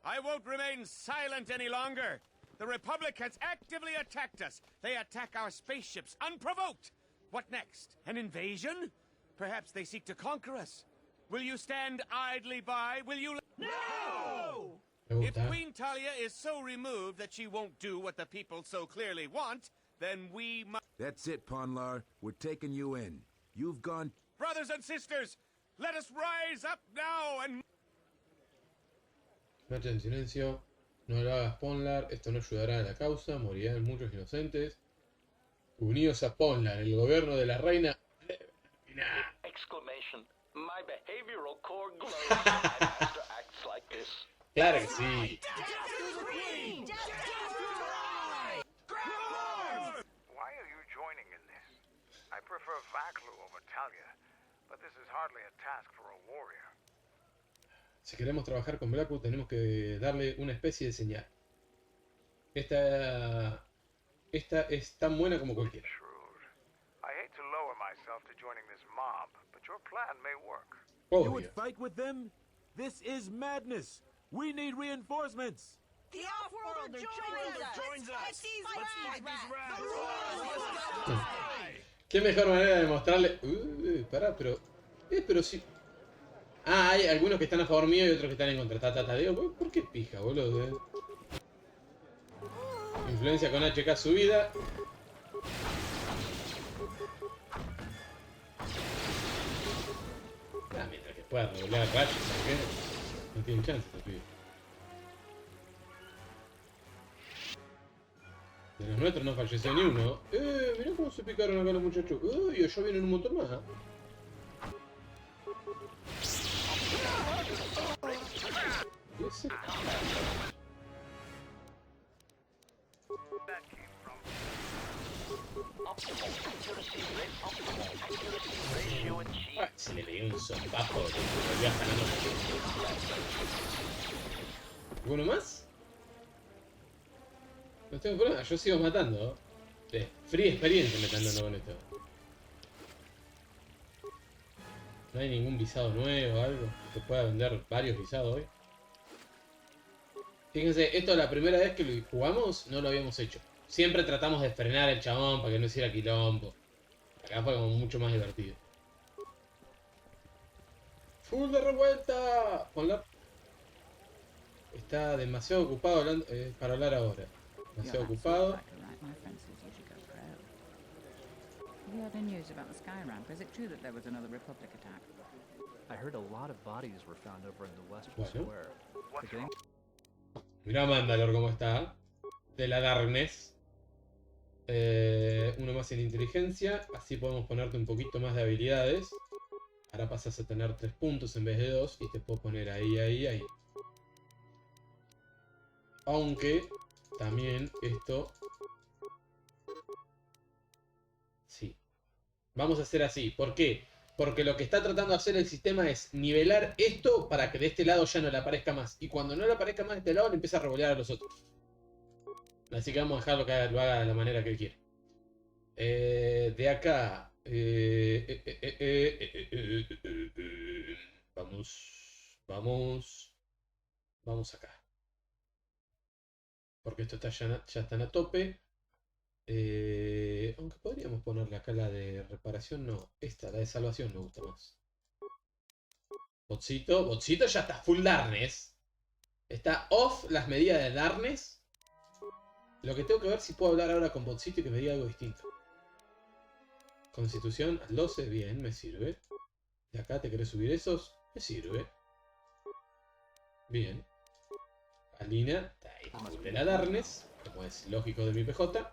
I won't remain silent any longer. The Republic has actively attacked us. They attack our spaceships unprovoked. What next? An invasion? Perhaps they seek to conquer us. Will you stand idly by? Will you... No! If Queen Talia is so removed that she won't do what the people so clearly want, then we must... That's it, Ponlar. We're taking you in. You've gone... Brothers and sisters, let us rise up now and... Marcha en silencio. No lo hagas, Ponlar. Esto no ayudará a la causa. Morirán muchos inocentes. Unidos a Ponlar, el gobierno de la reina. Exclamation. My behavioral core glows when my master acts like this. Claro que sí. Why are you joining in this? I prefer Vaklu over Talia, but this is hardly a task for a warrior. Si queremos trabajar con Blackwood tenemos que darle una especie de señal. Esta es tan buena como cualquiera. I hate to lower myself to joining this mob, but your plan may work. You would fight with them? This is madness. We need reinforcements. The off-worlder joins us. Let's fight these rats. Qué mejor manera de mostrarle... pará, pero sí... Ah, hay algunos que están a favor mío y otros que están en contra. Digo, ¿por qué pija, boludo? Influencia con HK subida. Mientras que pueda regular rayos, ¿sabes qué? No tienen chance, te pido. De los nuestros no falleció ni uno. Mirá cómo se picaron acá los muchachos. Y allá vienen un montón más. ¿Y ese? Se le veía un zombazo, volvió a ganar. ¿Uno más? No tengo problema, yo sigo matando. Free experiencia me están dando con esto. No hay ningún visado nuevo o algo que pueda vender varios visados hoy. Fíjense, esto la primera vez que lo jugamos no lo habíamos hecho. Siempre tratamos de frenar el chabón para que no hiciera quilombo. Acá fue como mucho más divertido. ¡Full de revuelta! Ponla. Está demasiado ocupado hablando, para hablar ahora. Demasiado ocupado. Have you heard any news about the sky ramp? Is it true that there was another Republic attack? I heard a lot of bodies were found over in the Western Square. Mira Mandalor cómo está. De la Darkness. Uno más en inteligencia. Así podemos ponerte un poquito más de habilidades. Ahora pasas a tener 3 puntos en vez de 2. Y te puedo poner ahí. Aunque también esto... Sí. Vamos a hacer así. ¿Por qué? Porque lo que está tratando de hacer el sistema es nivelar esto para que de este lado ya no le aparezca más. Y cuando no le aparezca más de este lado, le empieza a revolear a los otros. Así que vamos a dejarlo que lo haga de la manera que él quiere. De acá. Vamos acá. Porque esto está ya están a tope. Aunque podríamos ponerle acá la de reparación. No, esta, la de salvación me gusta más. Botcito ya está full darkness. Está off las medidas de darkness. Lo que tengo que ver si puedo hablar ahora con Botcito y que me diga algo distinto. Constitución al 12, bien, me sirve. De acá te querés subir esos, me sirve. Bien. Alina, está ahí de la darkness, como es lógico de mi PJ.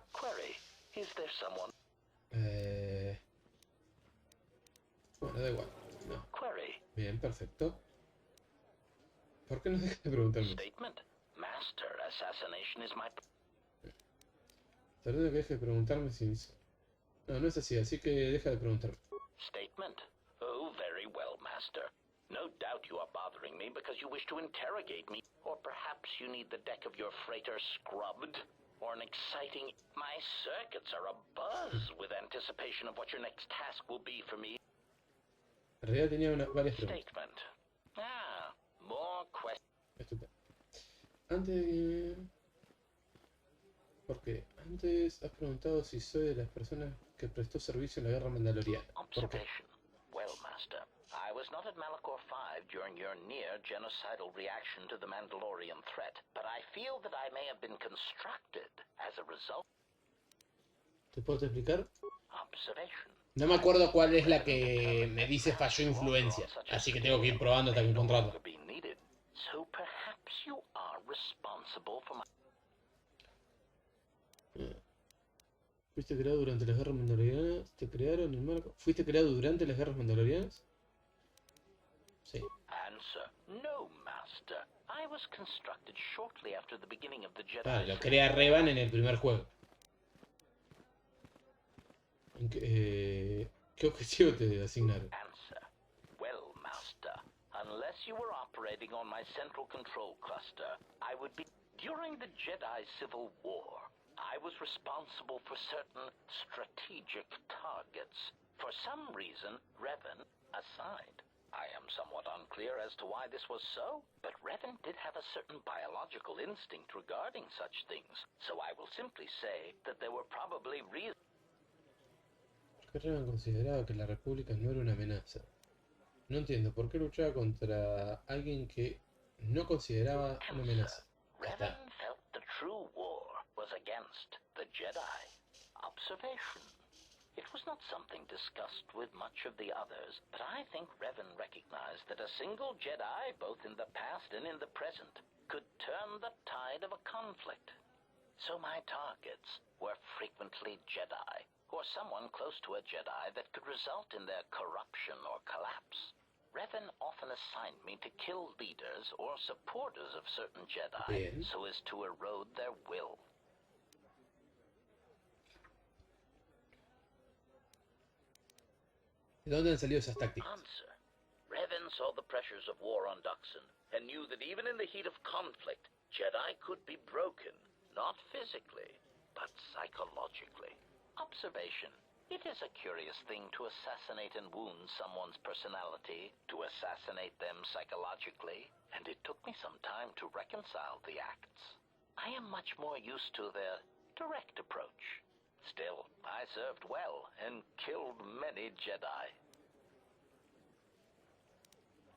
Bueno, da igual. No. Bien, perfecto. ¿Por qué no dejas de preguntarme? Tal vez que deje de preguntarme si... No, no es así, así que deja de preguntarme. Statement. Oh, very well, Master. No doubt you are bothering me because you wish to interrogate me. Or perhaps you need the deck of your freighter scrubbed. Or an exciting... My circuits are abuzz with anticipation of what your next task will be for me. En realidad tenía varias preguntas. Statement. Ah, more questions. Estupendo. Antes... Porque antes has preguntado si soy de las personas que prestó servicio en la guerra mandaloriana. ¿Por qué? Well, Master, I was not at Malachor 5 during your near genocidal reaction to the Mandalorian threat, but I feel that I may have been constructed as a result. ¿Te puedo explicar? Observation. No me acuerdo cuál es la que me dice falló influencia, así que tengo que ir probando hasta que encontrarla. So perhaps you are responsible for my... ¿Fuiste creado durante las guerras mandalorianas? ¿Te crearon en marco? ¿Fuiste creado durante las guerras mandalorianas? Sí. Answer. No, Master. I was constructed shortly after the beginning of the Jedi. Ah, lo crea Revan en el primer juego. ¿Qué objetivo te asignaron? Answer. Well, Master, unless you were operating on my central control cluster, I would be... During the Jedi Civil War, I was responsible for certain strategic targets. For some reason, Revan aside. I am somewhat unclear as to why this was so, but Revan did have a certain biological instinct regarding such things, so I will simply say that there were probably reasons. ¿Por qué Revan consideraba que la República no era una amenaza? No entiendo por qué luchaba contra alguien que no consideraba una amenaza. Revan felt the true war was against the Jedi. Observation. It was not something discussed with much of the others, but I think Revan recognized that a single Jedi, both in the past and in the present, could turn the tide of a conflict. So my targets were frequently Jedi, or someone close to a Jedi that could result in their corruption or collapse. Revan often assigned me to kill leaders or supporters of certain Jedi so as to erode their will. ¿De dónde han salido esas tácticas? Answer. Revan saw the pressures of war on Duxon and knew that even in the heat of conflict, Jedi could be broken, not physically, but psychologically. Observation. It is a curious thing to assassinate and wound someone's personality, to assassinate them psychologically, and it took me some time to reconcile the acts. I am much more used to their direct approach. Still, I served well and killed many Jedi.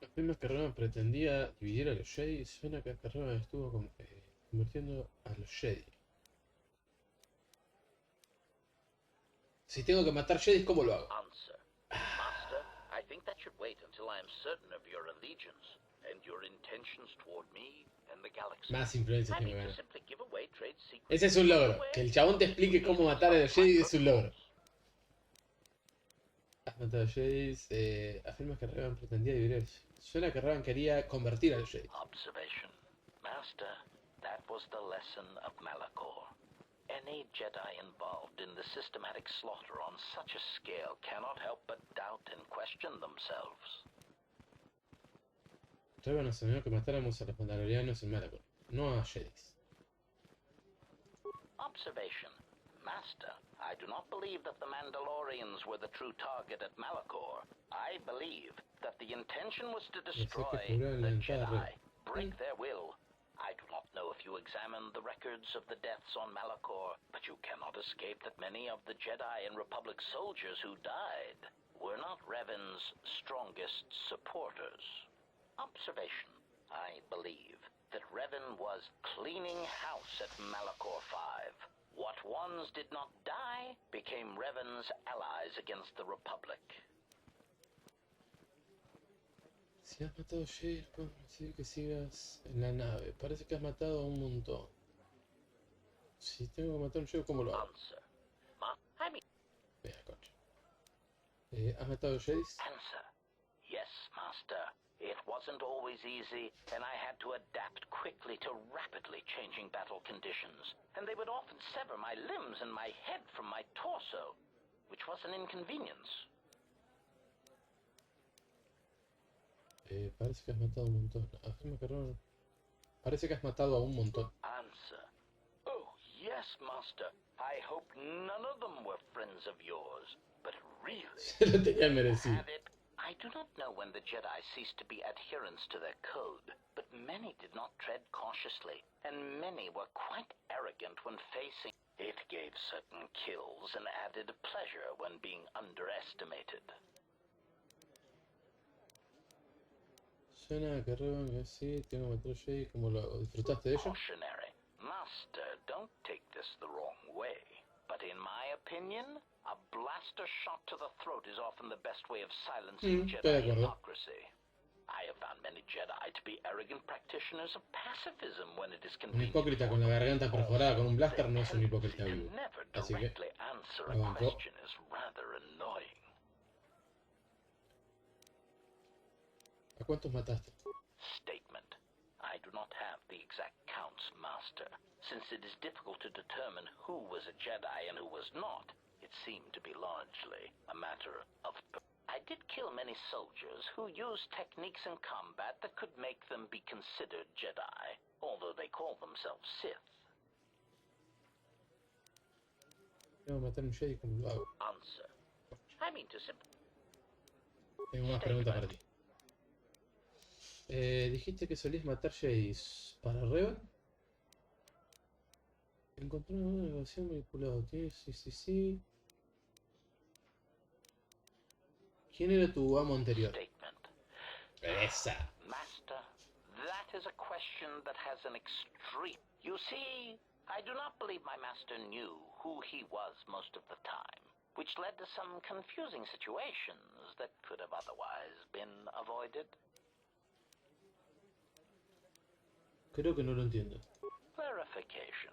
Afirma que Revan pretendía dividir a los Jedi. Suena que Revan estuvo convirtiendo a los Jedi. Si tengo que matar Jedi, ¿cómo lo hago? Answer. Master, I think that should wait until I am certain of your allegiance and your intentions toward me and the galaxy. Más influencia I que me mean to gana. simply give away trade secrets. Ese es un logro. Que el chabón te explique cómo matar a los Jedi es un logro. Has matado a Jedi. Afirma que Revan pretendía dividir. Suena que Revan quería convertir a los Jedi. Observation. Master, that was the lesson of Malachor. Any Jedi involved in the systematic slaughter on such a scale cannot help but doubt and question themselves. Revan nos enseñó que matáramos a los mandalorianos en Malachor, no a Jedi. Observation. Master, I do not believe that the Mandalorians were the true target at Malachor. I believe that the intention was to destroy the Jedi, break their will. I do not know if you examined the records of the deaths on Malachor, but you cannot escape that many of the Jedi and Republic soldiers who died were not Revan's strongest supporters. Observation. I believe that Revan was cleaning house at Malachor 5. What ones did not die became Revan's allies against the Republic. Si has matado a Jedi, puedo decir que sigas en la nave. Parece que has matado a un montón. Si tengo que matar a un Jedi, ¿cómo lo hago? Vea, concha. ¿Has matado a Jedi? Answer. Yes, Master. It wasn't always easy, and I had to adapt quickly to rapidly changing battle conditions. And they would often sever my limbs and my head from my torso, which was an inconvenience. Parece que has matado un montón. Afirma que Revan. Parece que has matado a un montón. Answer. Oh, yes, Master. I hope none of them were friends of yours, but really... Se lo tenía merecido. I do not know when the Jedi ceased to be adherents to their code, but many did not tread cautiously, and many were quite arrogant when facing... It gave certain kills and added pleasure when being underestimated. Suena que Revan que sí, tengo que matar a Jedi, ¿cómo lo hago? ¿Disfrutaste de ello? Cautionary. Master, don't take this the wrong way, but in my opinion, a blaster shot to the throat is often the best way of silencing Jedi hypocrisy. I have found many Jedi to be arrogant practitioners of pacifism when it is Un convenient. hipócrita con la garganta perforada con un blaster no es un hipócrita vivo. Así que... Answer lo a banco. question is rather annoying. ¿A cuántos mataste? Statement. I do not have the exact counts, Master. Since it is difficult to determine who was a Jedi and who was not, it seemed to be largely a matter of... I did kill many soldiers who used techniques in combat that could make them be considered Jedi, although they call themselves Sith. Tengo que matar a un Jedi, ¿cómo lo hago? Answer. I mean to simply... Tengo más preguntas para ti. Dijiste que solías matar Jedis. ¿Para Revan? Encontré una negociación manipulada. Sí. ¿Quién era tu amo anterior? Esa. Master, that is a question that has an extreme... You see, I do not believe my master knew who he was most of the time, which led to some confusing situations that could have otherwise been avoided. Creo que no lo entiendo. Clarification.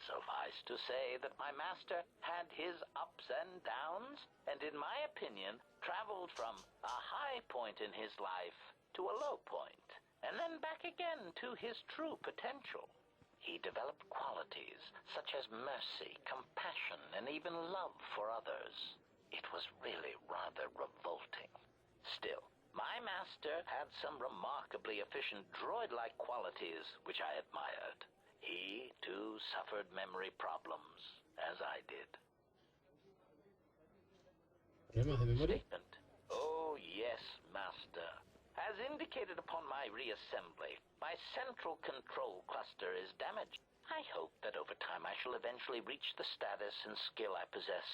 Suffice to say that my master had his ups and downs, and in my opinion, traveled from a high point in his life to a low point, and then back again to his true potential. He developed qualities such as mercy, compassion, and even love for others. It was really rather revolting. Still, my master had some remarkably efficient droid-like qualities which I admired. He, too, suffered memory problems, as I did. ¿Problemas de memoria? Statement. Oh, yes, Master. As indicated upon my reassembly, my central control cluster is damaged. I hope that over time I shall eventually reach the status and skill I possess.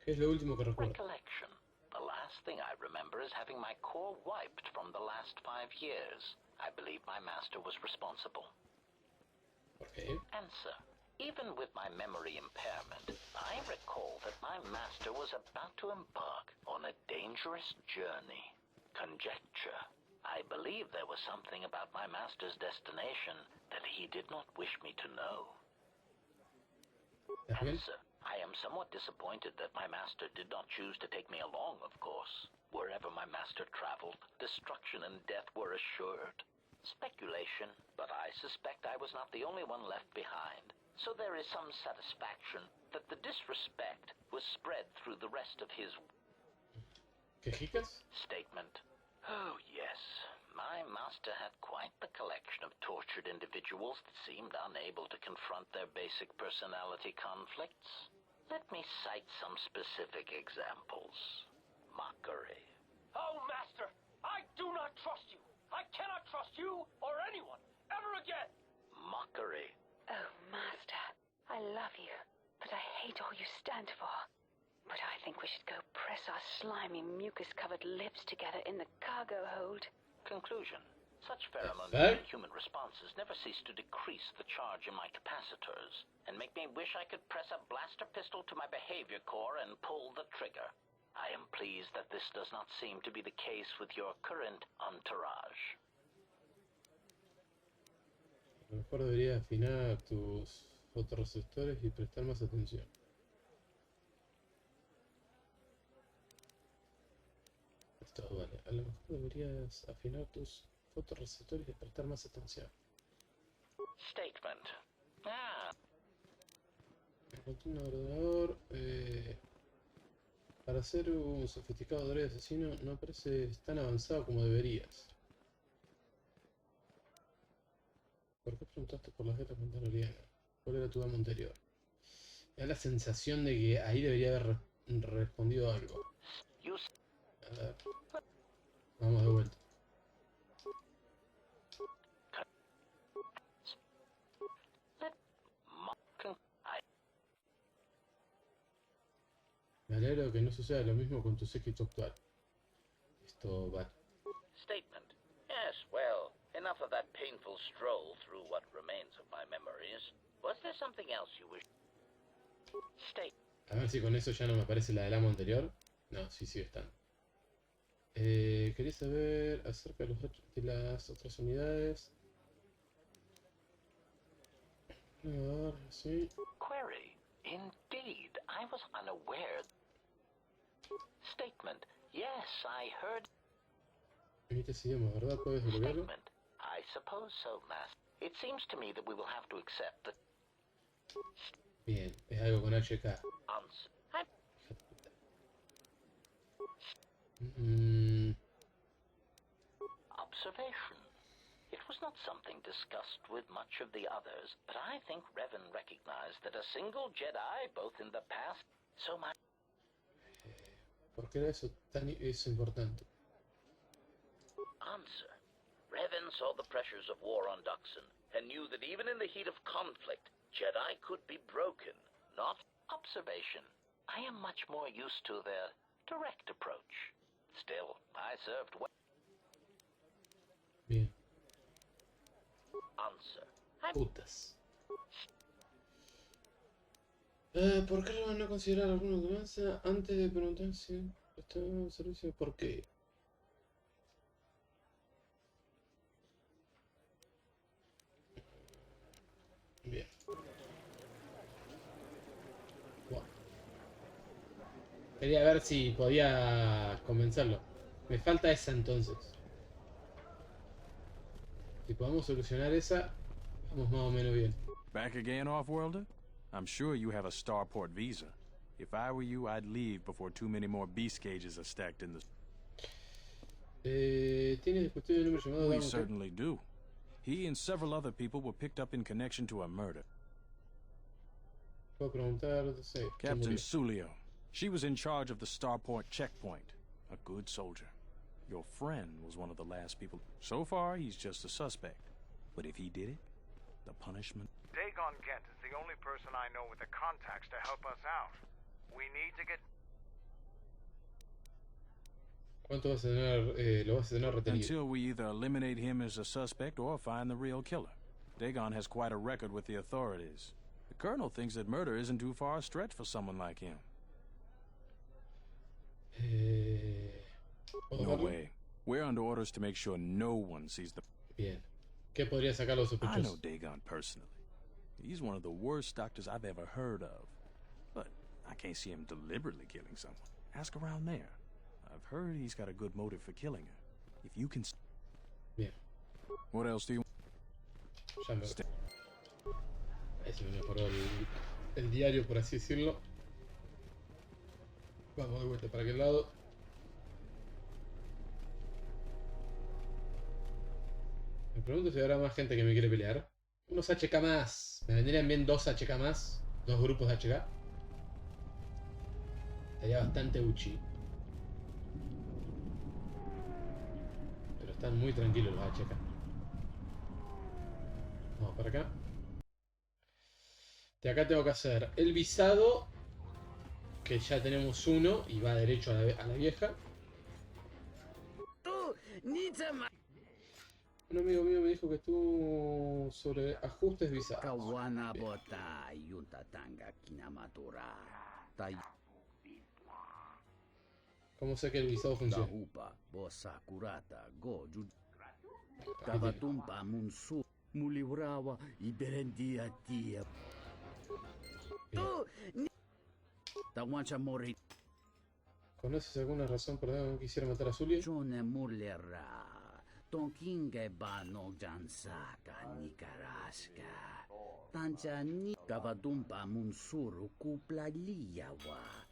¿Qué es lo último que recuerdo? Recollection. The last thing I remember is having my core wiped from the last 5 years. I believe my master was responsible. Okay. Answer. Even with my memory impairment, I recall that my master was about to embark on a dangerous journey. Conjecture. I believe there was something about my master's destination that he did not wish me to know. Answer. I am somewhat disappointed that my master did not choose to take me along, of course. Wherever my master traveled, destruction and death were assured. Speculation, but I suspect I was not the only one left behind. So there is some satisfaction that the disrespect was spread through the rest of his statement. Oh, yes. My master had quite the collection of tortured individuals that seemed unable to confront their basic personality conflicts. Let me cite some specific examples. Mockery. Oh, Master! I do not trust you! I cannot trust you or anyone, ever again! Mockery. Oh, Master, I love you, but I hate all you stand for. But I think we should go press our slimy, mucus-covered lips together in the cargo hold. Conclusion. Such pheromones and human responses never cease to decrease the charge in my capacitors, and make me wish I could press a blaster pistol to my behavior core and pull the trigger. I am pleased that this does not seem to be the case with your current entourage. A lo mejor deberías afinar tus fotorreceptores y prestar más atención. Esto vale. A lo mejor deberías afinar tus fotorreceptores y prestar más atención. Statement. Encontré un ordenador. Para ser un sofisticado droide asesino no pareces tan avanzado como deberías. ¿Por qué preguntaste por las guerras mandalorianas? ¿Cuál era tu amo anterior? Me da la sensación de que ahí debería haber respondido algo. A ver. Vamos de vuelta. Me alegro que no suceda lo mismo con tu séquito actual. Esto va. Statement. Yes, well, enough of that painful stroll through what remains of my memories. Was there something else you wish? A ver si con eso ya no me aparece la del amo anterior. No, sí sigue estando. Quería saber acerca de las otras unidades. A ver, sí. Query. Indeed, I was unaware. Statement. Yes, I heard. Emites idiomas, ¿verdad? ¿Puedes devolverlo? Statement. I suppose so, Master. It seems to me that we will have to accept that. Bien, es algo con HK. Observation. It was not something discussed with much of the others, but I think Revan recognized that a single Jedi, both in the past, so much. ¿Por qué era eso tan importante? Answer. Revan saw the pressures of war on Duxon and knew that even in the heat of conflict, Jedi could be broken, not observation. I am much more used to their direct approach. Still, I served well. Bien. Answer. Putas. ¿Por qué no considerar alguna ganancia antes de preguntar si está en servicio? ¿Por qué? Bien. Wow. Quería ver si podía convencerlo. Me falta esa entonces. Si podemos solucionar esa, vamos más o menos bien. Back again, Off-Worlder? I'm sure you have a starport visa. If I were you, I'd leave before too many more beast cages are stacked in the... ¿Tiene discutido el número llamado? We certainly do. He and several other people were picked up in connection to a murder. Puedo preguntar, no sé. Captain Sulio. She was in charge of the starport checkpoint. A good soldier. Your friend was one of the last people. So far, he's just a suspect. But if he did it, the punishment... Dagon Gent is the only person I know with the contacts to help us out. We need to get... ¿Cuánto vas a tener, lo vas a tener retenido? Until we either eliminate him as a suspect or find the real killer. Dagon has quite a record with the authorities. The Colonel thinks that murder isn't too far a stretch for someone like him. No way. We're under orders to make sure no one sees the... Bien. ¿Qué podría sacar los sospechosos? I know Dagon personally. He's one of the worst doctors I've ever heard of. But I can't see him deliberately killing someone. Ask around there. I've heard he's got a good motive for killing her. If you can... Bien. What else do you... Ya me... Ese me mejoró el diario, por así decirlo. Vamos de vuelta para aquel lado. Me pregunto si habrá más gente que me quiere pelear. Unos HK más. Me vendrían bien 2 HK más. 2 grupos de HK. Estaría bastante uchi. Pero están muy tranquilos los HK. Vamos para acá. De acá tengo que hacer el visado. Que ya tenemos uno. Y va derecho a la vieja. Un amigo mío me dijo que estuvo sobre ajustes visados. ¿Cómo sé que el visado funciona? ¿Conoces alguna razón por la que no quisiera matar a Zulia? Tonkinge bano jansaka nikaraska. Tanjani kavadumpa munsuru kuplaliyawa.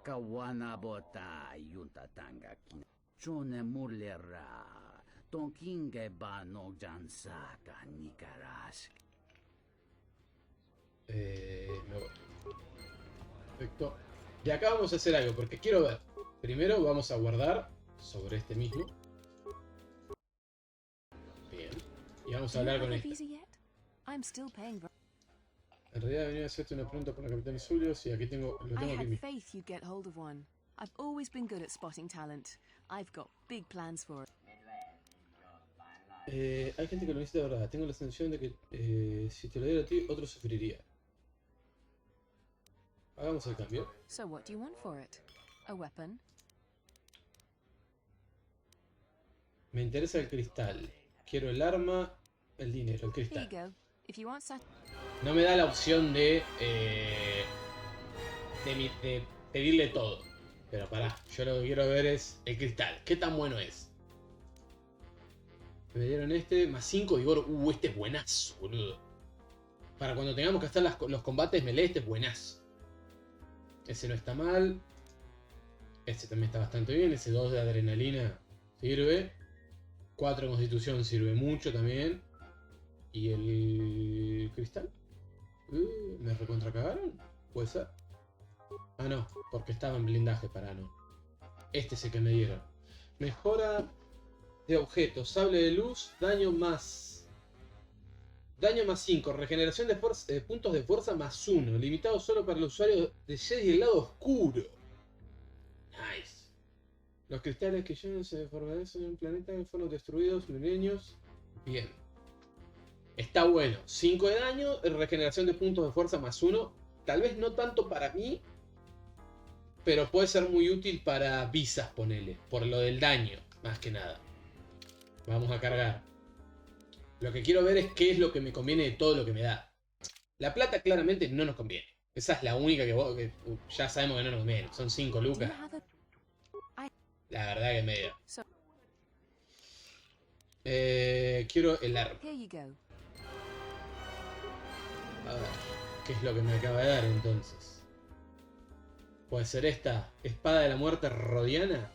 Kawana bota yunta tanga kina. Chone murlera. Tonkinge bano jansaka nikaraska. Me voy. Perfecto. De acá vamos a hacer algo porque quiero ver. Primero vamos a guardar sobre este mismo. Y vamos a hablar con este. En realidad venía a hacerte una pregunta por la capitán Zulio. Sí, aquí tengo, lo tengo aquí mismo. Hay gente que lo necesita de verdad. Tengo la sensación de que si te lo diera a ti, otro sufriría. Hagamos el cambio. Me interesa el cristal. Quiero el arma, el dinero, el cristal. No me da la opción de pedirle todo. Pero pará, yo lo que quiero ver es el cristal. ¿Qué tan bueno es? Me dieron este, más 5 vigor. Este es buenazo, boludo. Para cuando tengamos que hacer los combates melee, este es buenazo. Ese no está mal. Este también está bastante bien. Ese 2 de adrenalina sirve. 4 de constitución sirve mucho también. ¿Y el cristal? ¿Me recontracagaron? ¿Puede ser? Ah, no, porque estaba en blindaje para no. Este es el que me dieron. Mejora de objetos. Sable de luz, daño más 5, regeneración de puntos de fuerza más 1, limitado solo para el usuario de Jedi del lado oscuro. Nice. Los cristales que llenan se fortalecen en un planeta que fueron destruidos milenios. Bien. Está bueno. 5 de daño, regeneración de puntos de fuerza más 1. Tal vez no tanto para mí, pero puede ser muy útil para visas, ponele. Por lo del daño, más que nada. Vamos a cargar. Lo que quiero ver es qué es lo que me conviene de todo lo que me da. La plata claramente no nos conviene. Esa es la única que ya sabemos que no nos conviene. Son 5 lucas. La verdad que medio. Quiero el arma. A ver, ¿qué es lo que me acaba de dar entonces? Puede ser esta espada de la muerte rodiana.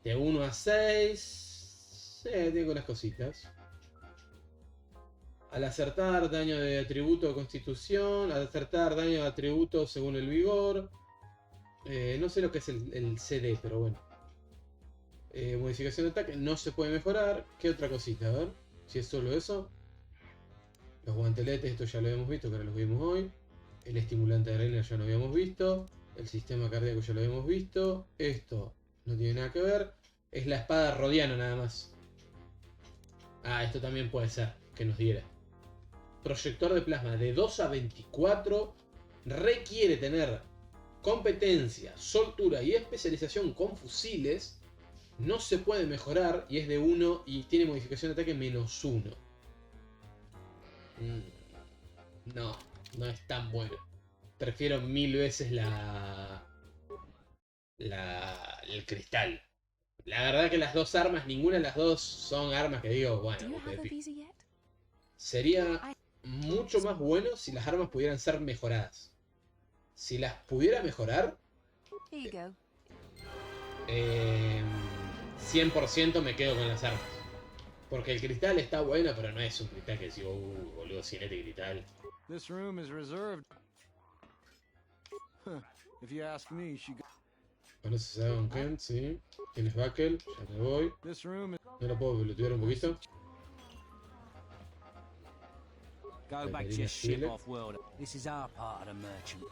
De 1 a 6. Tengo unas cositas. Al acertar, daño de atributo de constitución. Al acertar, daño de atributo según el vigor. No sé lo que es el CD, pero bueno. Modificación de ataque. No se puede mejorar. ¿Qué otra cosita? A ver. Si es solo eso. Los guanteletes, esto ya lo habíamos visto, que ahora los vimos hoy. El estimulante de arena ya lo habíamos visto. El sistema cardíaco ya lo habíamos visto. Esto no tiene nada que ver. Es la espada rodiana nada más. Ah, esto también puede ser que nos diera. Proyector de plasma de 2 a 24. Requiere tener competencia, soltura y especialización con fusiles. No se puede mejorar y es de 1 y tiene modificación de ataque menos 1. No, no es tan bueno. Prefiero 1000 veces el cristal. La verdad que las dos armas, ninguna de las dos son armas que digo, bueno, sería mucho más bueno si las armas pudieran ser mejoradas. Si las pudiera mejorar, 100% me quedo con las armas. Porque el cristal está bueno, pero no es un cristal que digo, boludo, sin este cristal. This room is reserved. If you ask me, she ¿Conoces a Don Kent? Sí. ¿Quién es Buckle? Ya me voy. ¿No lo puedo pelotear un poquito? Go back to your ship off-worlder. This is our part of the merchant.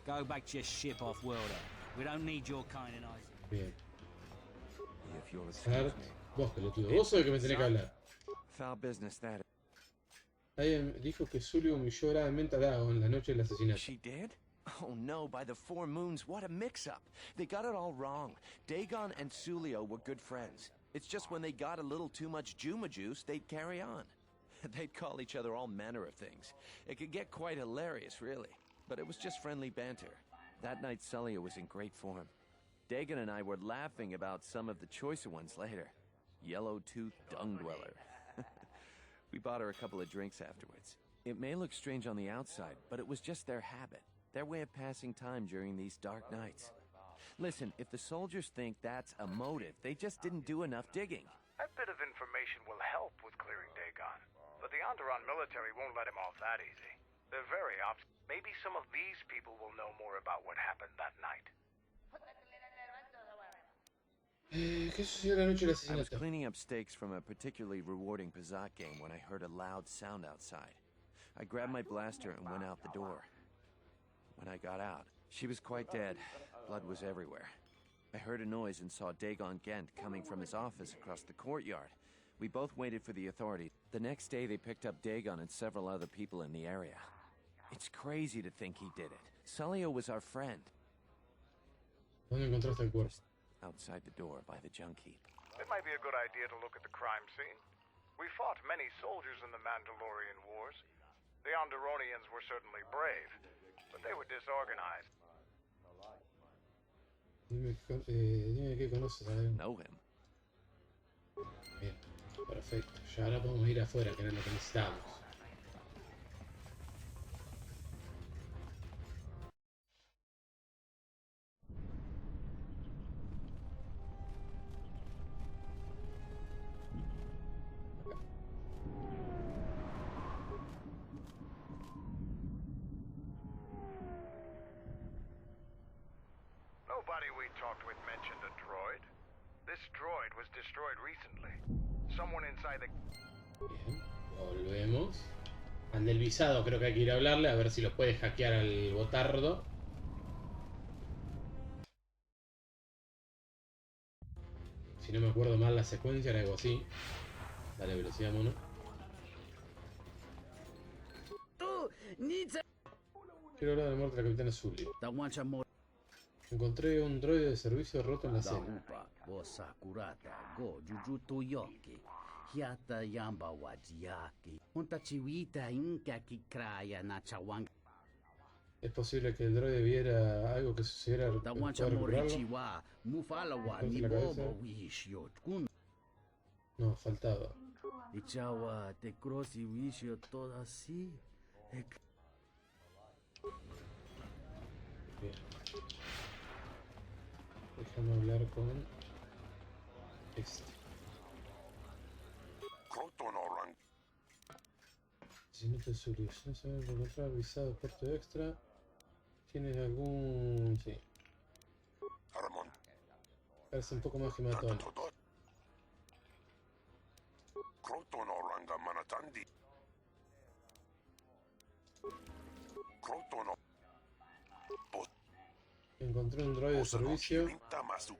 Go back to your ship off-worlder. We don't need your kind and eyes. Bien. Sart, vos pelotudo. Vos sos el que me tenés que hablar. Foul business that. Alguien dijo que Sully humilló gravemente a Dagon la noche del asesinato. She did? Oh no, by the 4 moons, what a mix-up. They got it all wrong. Dagon and Sulio were good friends. It's just when they got a little too much Juma juice, they'd carry on. They'd call each other all manner of things. It could get quite hilarious, really. But it was just friendly banter. That night, Sulio was in great form. Dagon and I were laughing about some of the choicer ones later. Yellow-toothed dung dweller. We bought her a couple of drinks afterwards. It may look strange on the outside, but it was just their habit. Their way of passing time during these dark nights. Listen, if the soldiers think that's a motive, they just didn't do enough digging. That bit of information will help with clearing Dagon. But the Onderon military won't let him off that easy. They're very Maybe some of these people will know more about what happened that night. ¿Qué sucedió la noche del I was asesinato? cleaning up stakes from a particularly rewarding Pazak game when I heard a loud sound outside. I grabbed my blaster and went out the door. When I got out, she was quite dead. Blood was everywhere. I heard a noise and saw Dagon Gent coming from his office across the courtyard. We both waited for the authorities. The next day, they picked up Dagon and several other people in the area. It's crazy to think he did it. Sulio was our friend. ¿Dónde encontraste el cuerpo? Outside the door by the junk heap. It might be a good idea to look at the crime scene. We fought many soldiers in the Mandalorian Wars. The Onderonians were certainly brave, but they were disorganized. Dime qué conoces a él. Know him. Bien, perfecto. Ya ahora podemos ir afuera, que era lo que necesitábamos. Nobody we talked with mentioned a droid. This droid droid was destroyed recently. Someone inside the... Bien, volvemos. Al del visado creo que hay que ir a hablarle, a ver si lo puede hackear al botardo. Si no me acuerdo mal la secuencia era algo así. Dale velocidad, mono. Quiero hablar de la muerte de la capitana Zully. Encontré un droide de servicio roto en la cena. Es posible que el droide viera algo que sucediera al No, faltaba. Bien. Déjame hablar con este. Si no te solucionas, saber encontrar visado puerto extra. ¿Tienes algún...? Sí. Parece un poco más que matón. Encontré un droide de servicio. Este no es.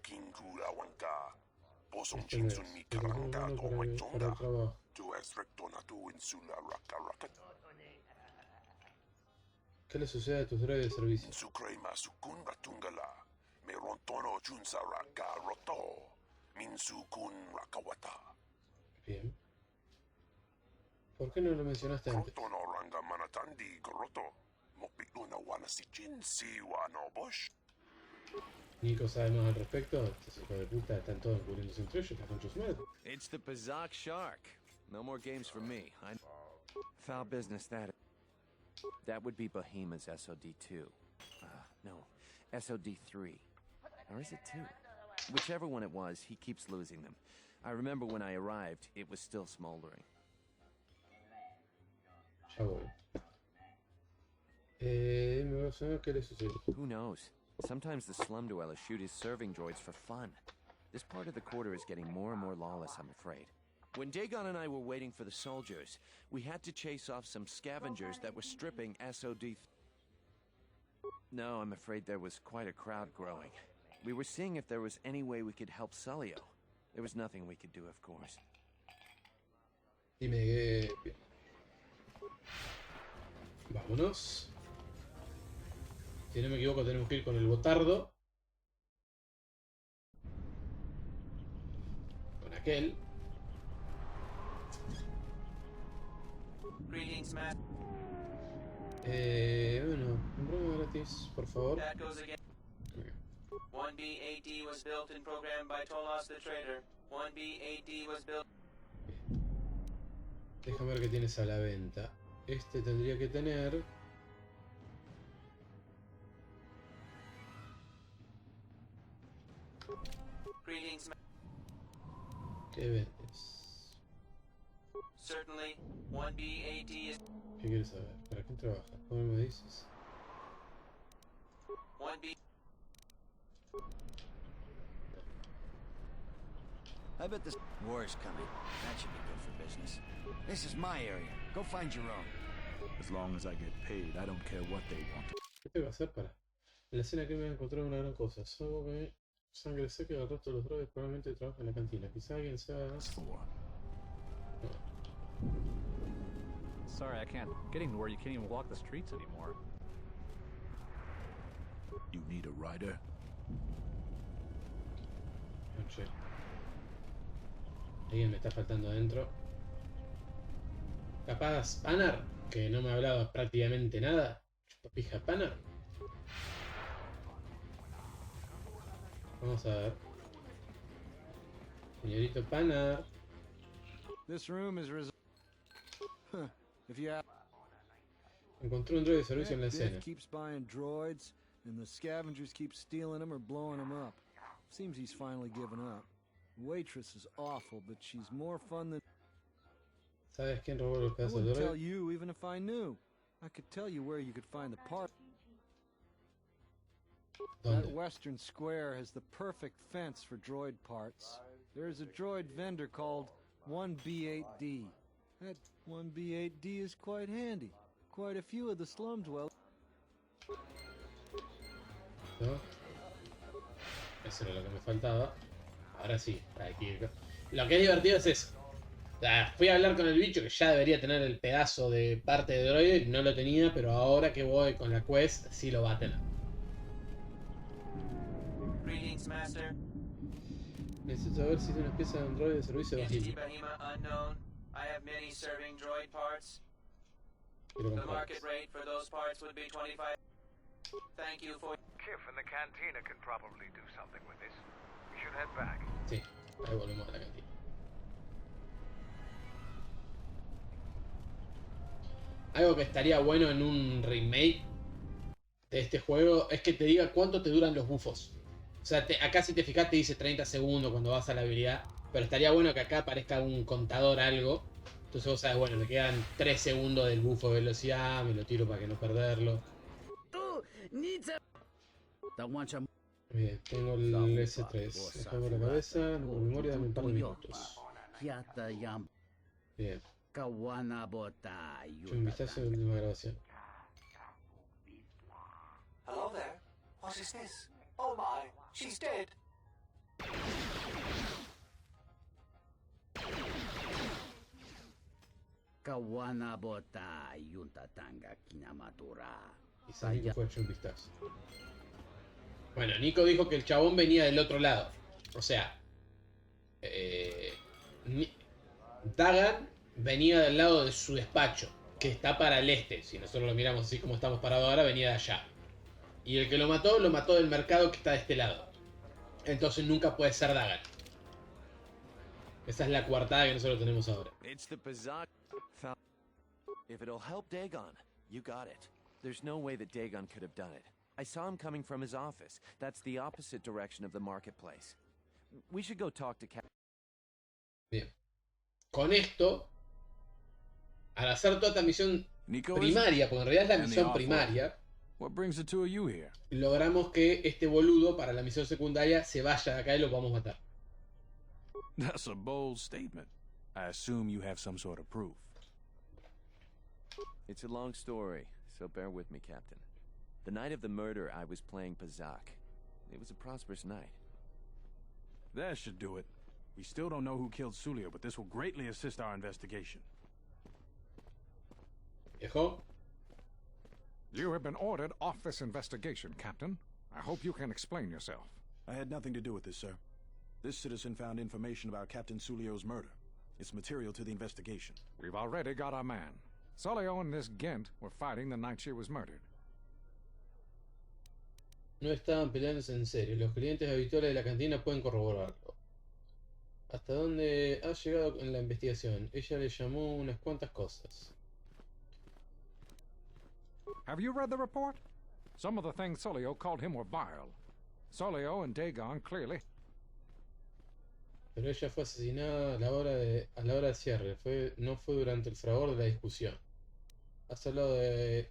Encontré uno para el trabajo. ¿Qué le sucede a tus droides de servicio? Bien. ¿Por qué no lo mencionaste antes? Nico sabe más al respecto. Estos hijos de puta están todos cubriéndose entre ellos. Están con sus madres. It's the Pazak Shark. No more games for me. Foul business that. That would be Behemoth's SOD-2. No, SOD-3. Or is it 2? Whichever one it was, he keeps losing them. I remember when I arrived, it was still smoldering. Ya voy. ¿Qué le sucede? Who knows? Sometimes the slum dwellers shoot his serving droids for fun. This part of the quarter is getting more and more lawless, I'm afraid. When Dagon and I were waiting for the soldiers, we had to chase off some scavengers that were stripping SOD. No, I'm afraid there was quite a crowd growing. We were seeing if there was any way we could help Sulio. There was nothing we could do, of course. Dime que... Vámonos. Si no me equivoco, tenemos que ir con el botardo. Con aquel. Bueno, un broma gratis, por favor. That goes again. 1B-AD was built and programmed by Tolos the Trader. 1B-AD was built... Déjame ver qué tienes a la venta. Este tendría que tener... ¿Qué vendes? Certainly, 1B-AD is... ¿Qué quieres saber? ¿Para quién trabaja? ¿Cómo me dices? 1B... I bet this war is coming. That should be good for business. This is my area. Go find your own. As long as I get paid, I don't care what they want. ¿Qué te va a hacer para? En la escena que me encontré una gran cosa. Solo que sangre seca y el resto de los droides probablemente trabajan en la cantina. Quizá alguien sea... Sorry, I can't. Getting to where you can't even walk the streets anymore. You need a rider? Noche. Alguien me está faltando adentro. Capaz Panar, que no me ha hablado prácticamente nada. Chupapija Panar. Vamos a ver. Señorito Panar. This room is if you have... Encontré un droide de servicio en la escena. Keeps buying droids, and the scavengers keep stealing them or blowing them up. Seems he's finally given up. Waitress is awful, but she's more fun than... ¿Sabes quién robó los I pedazos de wouldn't tell droid? you even if I knew. I could tell you where you could find the part. That ¿Dónde? western square has the perfect fence for droid parts. There's a droid vendor called 1B8D. That 1B8D is quite handy. Quite a few of the slum dwellers. ¿No? Eso era lo que me faltaba. Ahora sí, aquí. Lo que es divertido es eso. O sea, fui a hablar con el bicho que ya debería tener el pedazo de parte de droide, no lo tenía, pero ahora que voy con la quest sí lo va a tener. Greetings, Master. Necesito saber si tiene una pieza de un droide de servicio de Entity Bahima unknown. I have many serving droid parts. The market rate for those parts would be 25. Thank you for... Kif in the cantina can probably do something with this. We should head back. Sí, ahí volvemos a la cantina. Algo que estaría bueno en un remake de este juego es que te diga cuánto te duran los bufos. O sea, acá si te fijas te dice 30 segundos cuando vas a la habilidad. Pero estaría bueno que acá aparezca un contador algo. Entonces vos sabes, bueno, me quedan 3 segundos del bufo de velocidad. Me lo tiro para que no perderlo. Bien, tengo el S3. Déjame la cabeza, no con memoria, dame un par de minutos. Bien. Yo un vistazo de la última grabación. Hello there. What is this? Oh my, she's dead. Quizá Nico fue a echar un vistazo. Bueno, Nico dijo que el chabón venía del otro lado. O sea, Dagan venía del lado de su despacho, que está para el este. Si nosotros lo miramos así como estamos parados ahora, venía de allá. Y el que lo mató del mercado que está de este lado. Entonces nunca puede ser Dagan. Esa es la coartada que nosotros tenemos ahora. It's the bizarre... If it'll help Dagon, you got it. There's no way that Dagon could have done it. I saw him coming from his office. That's the opposite direction of the marketplace. We should go talk to Cap. Bien. Con esto, al hacer toda esta misión primaria, porque en realidad es la misión primaria, logramos que este boludo para la misión secundaria se vaya de acá y lo vamos a matar. That's a bold statement. I assume you have some sort of proof. It's a long story, so bear with me, Captain. The night of the murder, I was playing Pazak. It was a prosperous night. That should do it. We still don't know who killed Sulio, but this will greatly assist our investigation. Viejo? You have been ordered off this investigation, Captain. I hope you can explain yourself. I had nothing to do with this, sir. This citizen found information about Captain Sulio's murder. It's material to the investigation. We've already got our man. Sulio and this Gent were fighting the night she was murdered. No estaban peleándose en serio. Los clientes habituales de la cantina pueden corroborarlo. ¿Hasta dónde ha llegado en la investigación? Ella le llamó unas cuantas cosas. Have you read the report? Some of the things Sulio called him were vile. Sulio and Dagon clearly. Pero ella fue asesinada a la hora del cierre. No fue durante el fragor de la discusión. ¿Has hablado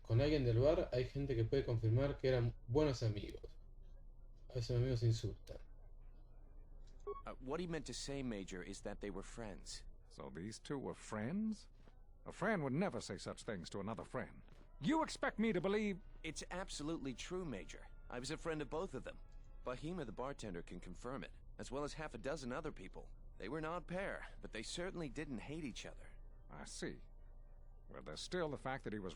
con alguien del bar? Hay gente que puede confirmar que eran buenos amigos. A veces los amigos se insultan. What he meant to say, Major, is that they were friends. So these two were friends? A friend would never say such things to another friend. You expect me to believe... It's absolutely true, Major. I was a friend of both of them. Bahima, the bartender, can confirm it, as well as half a dozen other people. They were an odd pair, but they certainly didn't hate each other. I see. Well, there's still the fact that he was...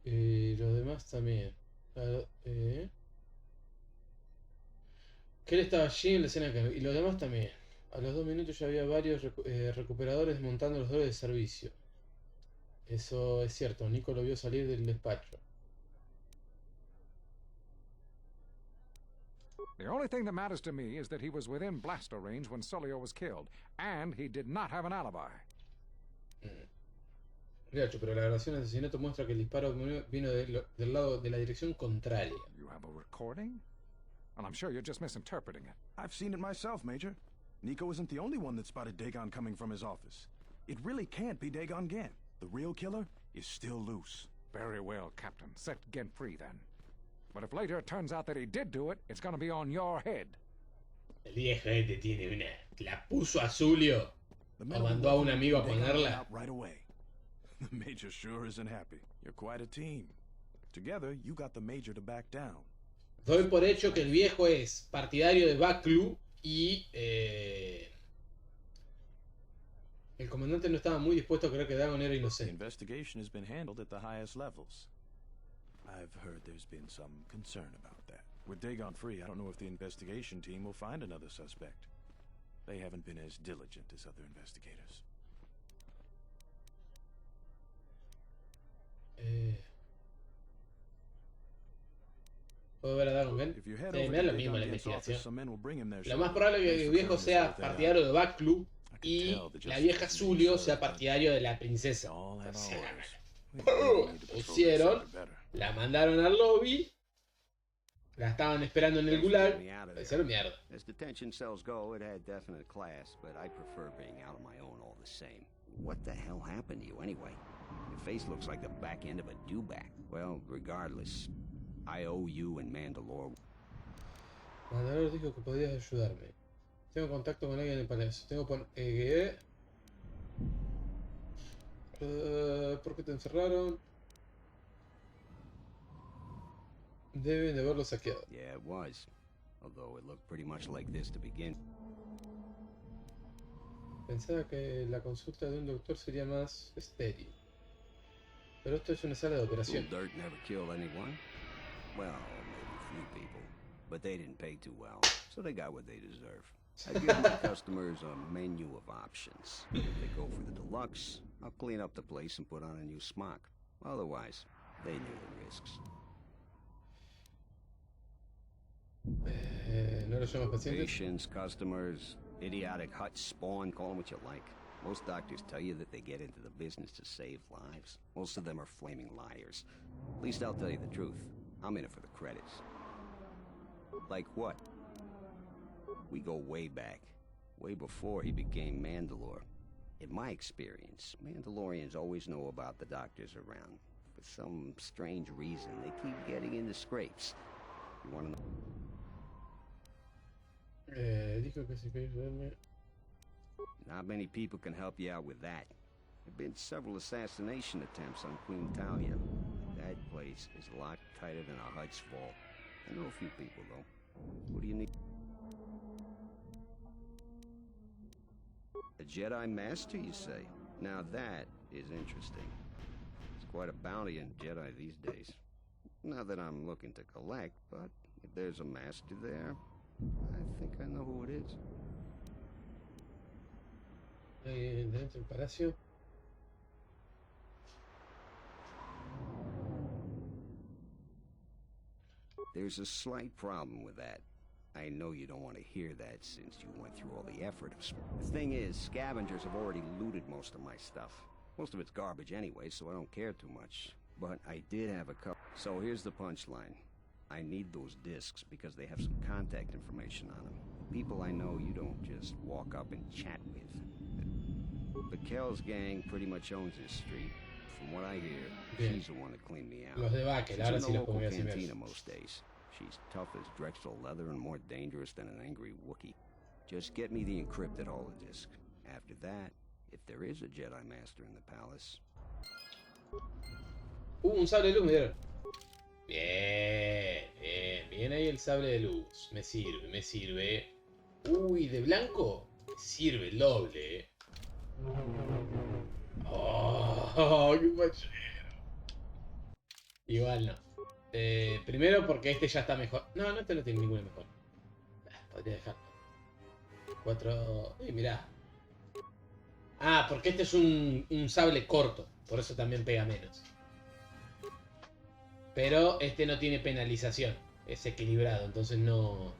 Y los demás también. Que él estaba allí en la escena de... Y los demás también. A los 2 minutos ya había varios recuperadores montando los dolores de servicio. Eso es cierto, Nico lo vio salir del despacho. The only thing that matters to me is that he was within blaster range when Sulio was killed, and he did not have an alibi. Gacho, pero la grabación del asesinato muestra que el disparo vino del lado de la dirección contraria. You have a recording? Well, I'm sure you're just misinterpreting it. I've seen it myself, Major. Nico isn't the only one that spotted Dagon coming from his office. It really can't be Dagon Gent. The real killer is still loose. Very well, Captain. Set Gent free, then. But if later it turns out that he did do it, it's gonna be on your head. El viejo este tiene una... La puso a Zulio. O mandó a un amigo a ponerla. Right away. The Major sure isn't happy. You're quite a team. Together, you got the Major to back down. Doy por hecho que el viejo es partidario de Baklu y el comandante no estaba muy dispuesto a creer que Dagon era The inocente. investigation has been handled at the highest levels. I've heard there's been some concern about that. With Dagon free, I don't know if the investigation team will find another suspect. They haven't been as diligent as other investigators. ¿Puedo ver a Dagon bien? If you head Me over da to lo mismo la Dagon's office, investigación. some men will bring him their Lo más shot. probable es que Thanks el for viejo clearing us sea everything up. partidario de Baklu y la vieja Zulio sea partidario de la princesa. Pusieron, la mandaron al lobby, la estaban esperando en el gulag, le hicieron mierda. As detention cells go, it had definite class, but I prefer being out on my own all the same. What the hell happened to you anyway? Your face looks like the back end of a dewback. Well, regardless, I owe you and Mandalore. Mandalore dijo que podías ayudarme. Tengo contacto con alguien en el palacio. Tengo ¿por qué te encerraron? Deben de haberlo saqueado. Yeah, it was. Although it looked pretty much like this to begin. Pensaba que la consulta de un doctor sería más estéril. Pero esto es una sala de operación. Cool dirt never killed anyone. Well, maybe a few people. But they didn't pay too well, so they got what they deserve. I give my customers a menu of options. If they go for the deluxe, I'll clean up the place and put on a new smock. Otherwise, they knew the risks. ¿No lo llamas pacientes? Patients, customers, idiotic hut spawn, call them what you like. Most doctors tell you that they get into the business to save lives. Most of them are flaming liars. At least I'll tell you the truth. I'm in it for the credits. Like what? We go way back. Way before he became Mandalore. In my experience, Mandalorians always know about the doctors around. For some strange reason, they keep getting into scrapes. You wanna know? Dijo que si queréis verme. Not many people can help you out with that. There have been several assassination attempts on Queen Talia. That place is a lot tighter than a Hut's vault. I know a few people, though. What do you need? A Jedi Master, you say? Now that is interesting. It's quite a bounty in Jedi these days. Not that I'm looking to collect, but if there's a Master there, I think I know who it is. Dentro del palacio. There's a slight problem with that. I know you don't want to hear that since you went through all the effort of... The thing is, scavengers have already looted most of my stuff. Most of it's garbage anyway, so I don't care too much. But I did have a couple... So here's the punchline. I need those discs because they have some contact information on them. People I know you don't just walk up and chat with. The Kells gang pretty much owns this street. From what I hear, she's the one that cleaned me out. Los de Bakel, She's ahora in sí the los local pongo así cantina verso. most days. She's tough as Drexel leather and more dangerous than an angry Wookiee. Just get me the encrypted holodisc. After that, if there is a Jedi Master in the palace... Un sable de luz me dieron. Bien, bien, bien ahí el sable de luz. Me sirve, me sirve. Uy, de blanco. Me sirve el doble, Oh, qué fachero. Igual no. Primero porque este ya está mejor. No, este no tiene ninguna mejor. Podría dejarlo. 4. Mirá. Ah, porque este es un sable corto. Por eso también pega menos. Pero este no tiene penalización. Es equilibrado. Entonces no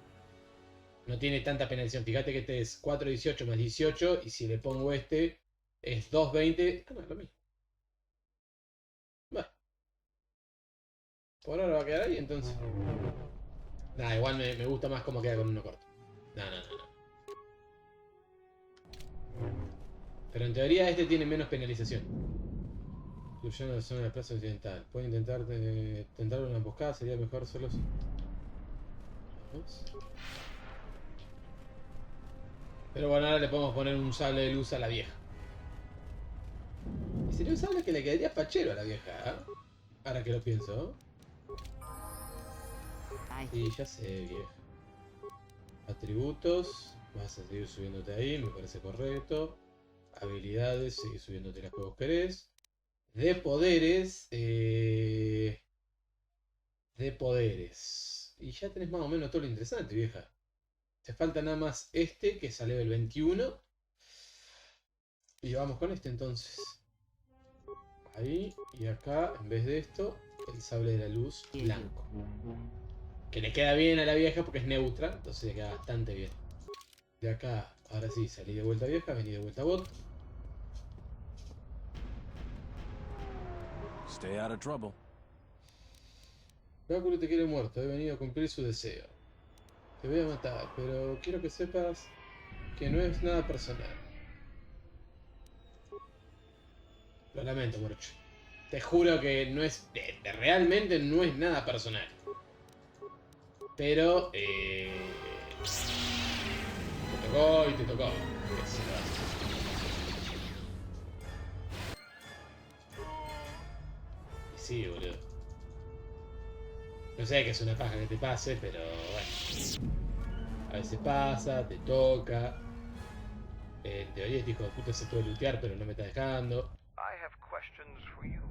tiene tanta penalización. Fíjate que este es 4.18 más 18. Y si le pongo este es 2.20. Ah, no, es lo mismo. Bueno. Por ahora va a quedar ahí entonces. Nah, igual me gusta más cómo queda con uno corto. No. Pero en teoría este tiene menos penalización. Incluyendo la zona de la plaza occidental. Puede intentar una emboscada, sería mejor solo si... Vamos. Pero bueno, ahora le podemos poner un sable de luz a la vieja. Y sería un sable que le quedaría fachero a la vieja, ¿eh? Ahora que lo pienso. Sí, ya sé, vieja. Atributos. Vas a seguir subiéndote ahí, me parece correcto. Habilidades, seguir subiéndote las que vos querés. De poderes. De poderes. Y ya tenés más o menos todo lo interesante, vieja. Te falta nada más este, que sale del 21. Y vamos con este entonces. Ahí, y acá, en vez de esto, el sable de la luz blanco. Que le queda bien a la vieja porque es neutra, entonces le queda bastante bien. De acá, ahora sí, salí de vuelta vieja, vení de vuelta bot. Stay out of trouble. Drácula te quiere muerto, he venido a cumplir su deseo. Te voy a matar, pero quiero que sepas que no es nada personal. Lo lamento, Morocho. Te juro que no es... realmente no es nada personal. Pero... te tocó y te tocó. Y sí, boludo. No sé que es una paja que te pase, pero bueno. A veces pasa, te toca. En teoría este hijo de puta se puede lootear, pero no me está dejando. I have questions for you.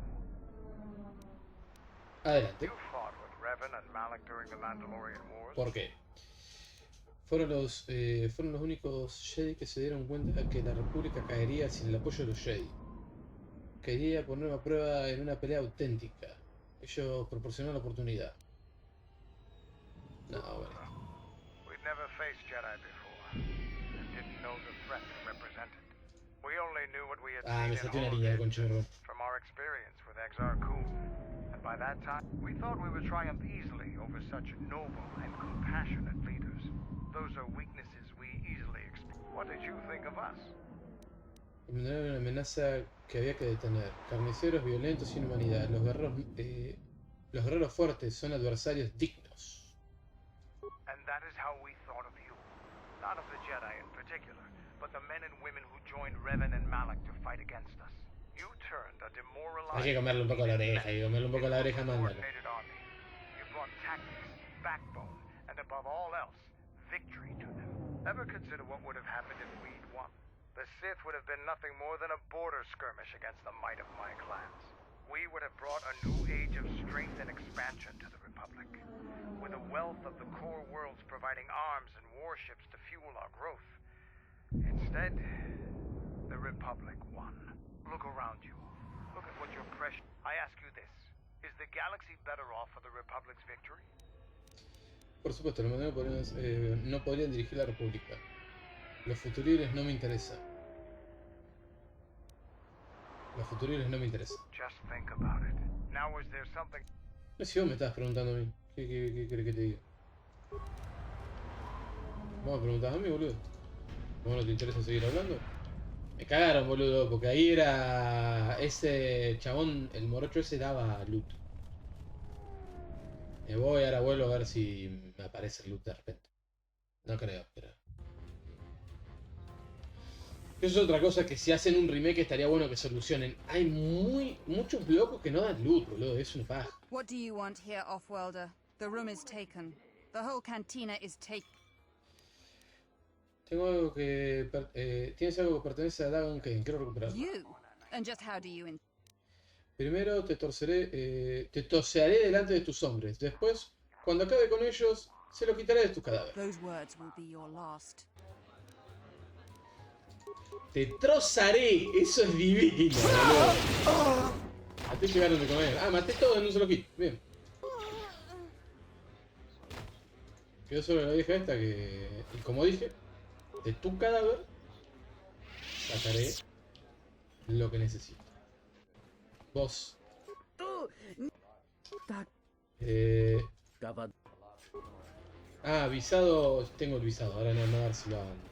Adelante. You fought with Revan and Malak during the Mandalorian Wars. ¿Por qué? Fueron los únicos Jedi que se dieron cuenta de que la República caería sin el apoyo de los Jedi. Quería ponerme a prueba en una pelea auténtica. Ellos proporcionaron la oportunidad. No, bueno. We'd never faced Jedi before, and didn't know the threat they represented. We only knew what we had Me seen salté in una línea de Hola, conchero. from our experience with Exar Kun. And by that time, we thought we would triumph easily over such noble and compassionate leaders. Those are weaknesses we easily exploit. What did you think of us? Era una amenaza que había que detener. Carniceros, violentos, sin humanidad. Los guerreros fuertes son adversarios dignos. And that is how we thought of you. Not of the Jedi in particular, but the men and women who joined Revan and Malak to fight against us. You turned a demoralized... Hay que comerle un poco la oreja, hay que comerle un poco la oreja, mándalo. You brought tactics, backbone, and above all else, victory to them. Ever consider what would have happened if we'd won? The Sith would have been nothing more than a border skirmish against the might of my clans. We would have brought a new age of strength and expansion to the Republic. With the wealth of the core worlds providing arms and warships to fuel our growth. Instead, the Republic won. Look around you. Look at what your precious... I ask you this. Is the galaxy better off for the Republic's victory? Por supuesto, los mandados no podrían dirigir la República. Los futuribles no me interesan. Los futuribles no me interesan. Just think about it. Now is there something... No sé si vos me estabas preguntando a mí. ¿Qué querés que te diga? ¿Vos me preguntás a mí, boludo? ¿Vos no te interesa seguir hablando? Me cagaron, boludo, porque ahí era... Ese chabón, el morocho ese daba loot. Me voy, ahora vuelvo a ver si me aparece el loot de repente. No creo, pero... Eso es otra cosa que si hacen un remake estaría bueno que solucionen. Hay muchos locos que no dan loot, boludo, es una paja. What do you want here, Offworlder? The room is taken. The whole cantina is taken. Tengo algo que... tienes algo que pertenece a Dagon Kane, quiero recuperarlo. You? And just how do you... Primero te tosearé delante de tus hombres. Después, cuando acabe con ellos, se lo quitaré de tu cadáver. Those words will be your last. Te trozaré, eso es divino, boludo. A ti llegaron de comer. Maté todo en un solo hit. Bien. Quedó solo la vieja esta que... Y como dije, de tu cadáver sacaré lo que necesito. Vos. Visado. Tengo el visado, ahora no, a ver si lo hagan.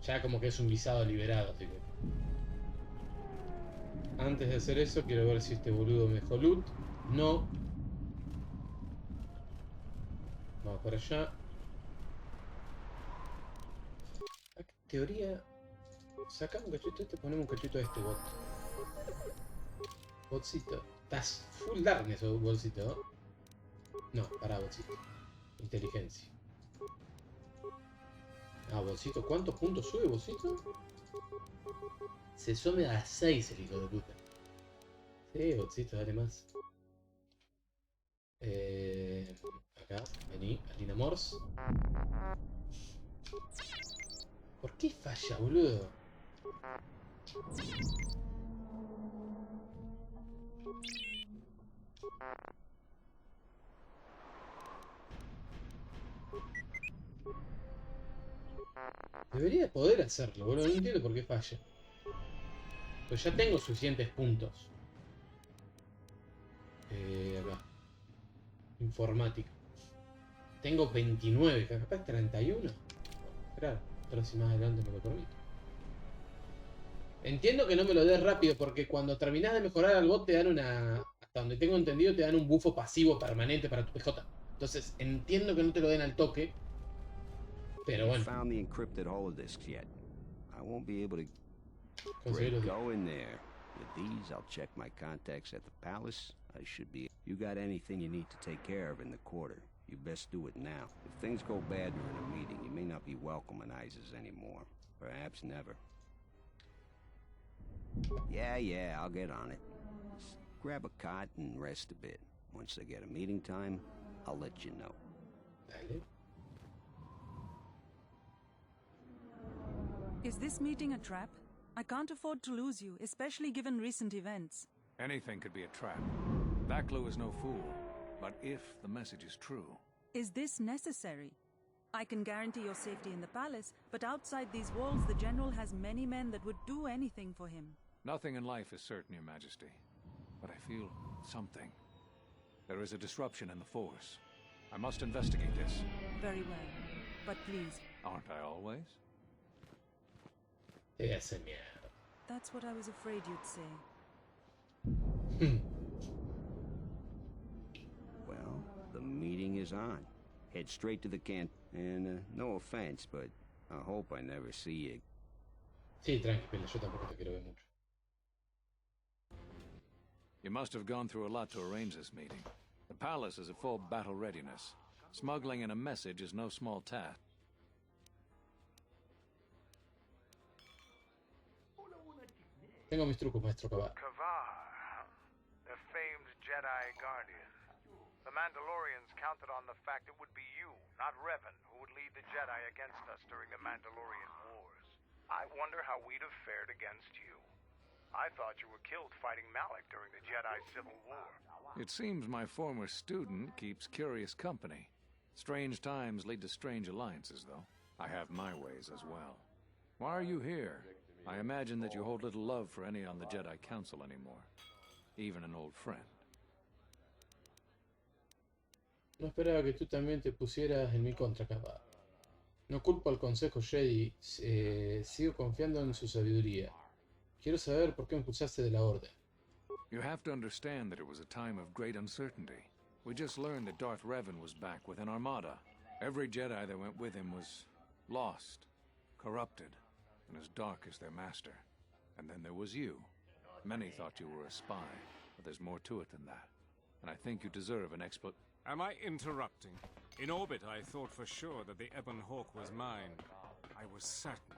Ya como que es un visado liberado, así que... Antes de hacer eso, quiero ver si este boludo me dejó loot. No. Vamos por allá. En teoría, sacamos un cachito este, ponemos un cachito a este bot. Botcito. Estás full darkness, botcito. No, pará, botcito. Inteligencia. Ah, botcito. ¿Cuántos puntos sube, botcito? Se some a 6 el hijo de puta. Sí, botcito, dale más. Acá, vení, Alina Morse. ¿Por qué falla, boludo? Debería poder hacerlo, boludo. No entiendo por qué falla. Pues ya tengo suficientes puntos. Acá. Informática. Tengo 29, capaz 31. Esperar, pero si más adelante me lo permito. Entiendo que no me lo des rápido, porque cuando terminás de mejorar al bot te dan una... Hasta donde tengo entendido te dan un bufo pasivo permanente para tu PJ. Entonces entiendo que no te lo den al toque. Pero bueno. Found the encrypted holodisks yet. I won't be able to go in there. With these, I'll check my contacts at the palace. I should be... You got anything you need to take care of in the quarter, you best do it now. If things go bad during a meeting, you may not be welcome in ISIS anymore. Perhaps never. Yeah, I'll get on it. Just grab a cot and rest a bit. Once I get a meeting time, I'll let you know. Is this meeting a trap? I can't afford to lose you, especially given recent events. Anything could be a trap. That clue is no fool. But if the message is true... Is this necessary? I can guarantee your safety in the palace, but outside these walls the general has many men that would do anything for him. Nothing in life is certain, Your Majesty. But I feel something. There is a disruption in the force. I must investigate this. Very well. But please... Aren't I always? Esa mierda. That's what I was afraid you'd say. Well, the meeting is on. Head straight to the camp. And no offense, but I hope I never see you. Sí, tranquilo, yo tampoco te quiero ver mucho. You must have gone through a lot to arrange this meeting. The palace is at full battle readiness. Smuggling in a message is no small task. Tengo mis trucos, maestro Kavar. Kavar, the famed Jedi Guardian. The Mandalorians counted on the fact it would be you, not Revan, who would lead the Jedi against us during the Mandalorian Wars. I wonder how we'd have fared against you. I thought you were killed fighting Malak during the Jedi Civil War. It seems my former student keeps curious company. Strange times lead to strange alliances, though. I have my ways as well. Why are you here? I imagine that you hold little love for any on the Jedi Council anymore. Even an old friend. No esperaba que tú también te pusieras en mi contra, Kavar. No culpo al Consejo Jedi, sigo confiando en su sabiduría. Quiero saber por qué me expulsaste de la Orden. You have to understand that it was a time of great uncertainty. We just learned that Darth Revan was back with an armada. Every Jedi that went with him was lost, corrupted, and as dark as their master. And then there was you. Many thought you were a spy, but there's more to it than that. And I think you deserve an explanation. Am I interrupting? In orbit, I thought for sure that the Ebon Hawk was mine. I was certain,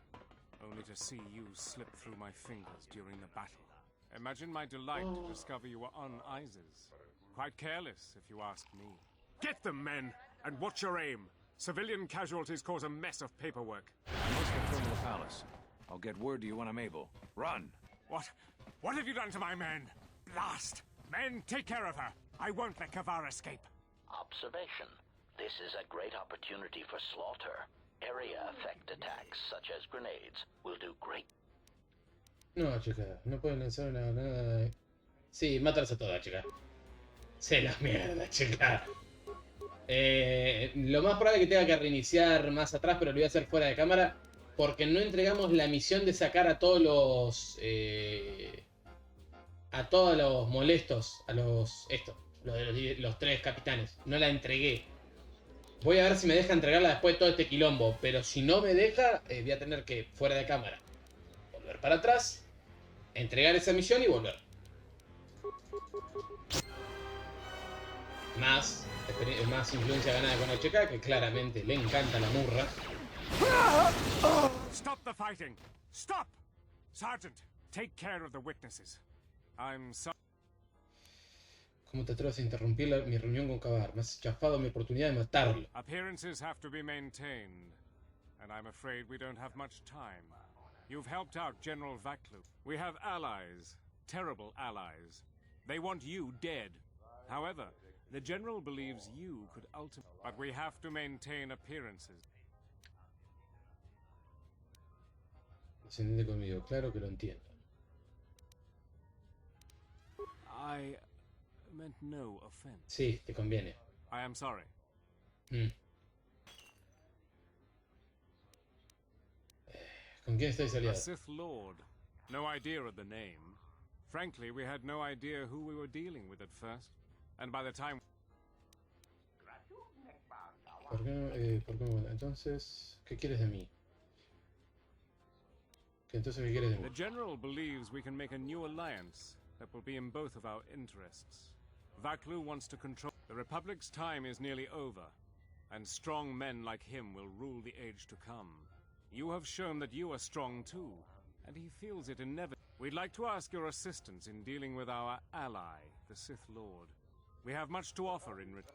only to see you slip through my fingers during the battle. Imagine my delight to discover you were on Isis. Quite careless, if you ask me. Get them, men, and watch your aim. Civilian casualties cause a mess of paperwork. I must return to the palace. I'll get word to you when I'm able. Run! What have you done to my men? Blast! Men, take care of her. I won't let Kavar escape. Observation. This is a great opportunity for slaughter. Area effect attacks, such as grenades, will do great. No, chica, no pueden lanzar nada de... Sí, mátalas a todas, chica. Se la mierda, chica. Lo más probable es que tenga que reiniciar más atrás, pero lo voy a hacer fuera de cámara. Porque no entregamos la misión de sacar a todos los... a todos los molestos. A los... Lo de los 3 capitanes. No la entregué. Voy a ver si me deja entregarla después de todo este quilombo. Pero si no me deja, voy a tener que, fuera de cámara, volver para atrás, entregar esa misión y volver. Más influencia ganada con HK, que claramente le encanta la murra. Stop the fighting! Stop! Sergeant, take care of the witnesses. I'm sorry. ¿Cómo te atreves a interrumpir mi reunión con Kabar? Me has chafado mi oportunidad de matarlo. Appearances have to be maintained, and I'm afraid we don't have much time. You've helped out General Vaklu. We have allies, terrible allies. They want you dead. However, the General believes you could ultimately... But we have to maintain appearances. Descendiente conmigo, claro que lo entiendo. I meant no offense. Sí, te conviene. I am sorry. ¿Con quién estáis A aliados? Sith Lord. No idea of the name. Frankly, we had no idea who we were dealing with at first. And by the time... ¿Por qué me... Entonces, ¿qué quieres de mí? Entonces, ¿qué quieres de mí? The General believes we can make a new alliance that will be in both of our interests. Vaklu wants to control... The Republic's time is nearly over, and strong men like him will rule the age to come. You have shown that you are strong too, and he feels it inevitable. We'd like to ask your assistance in dealing with our ally, the Sith Lord. We have much to offer in return.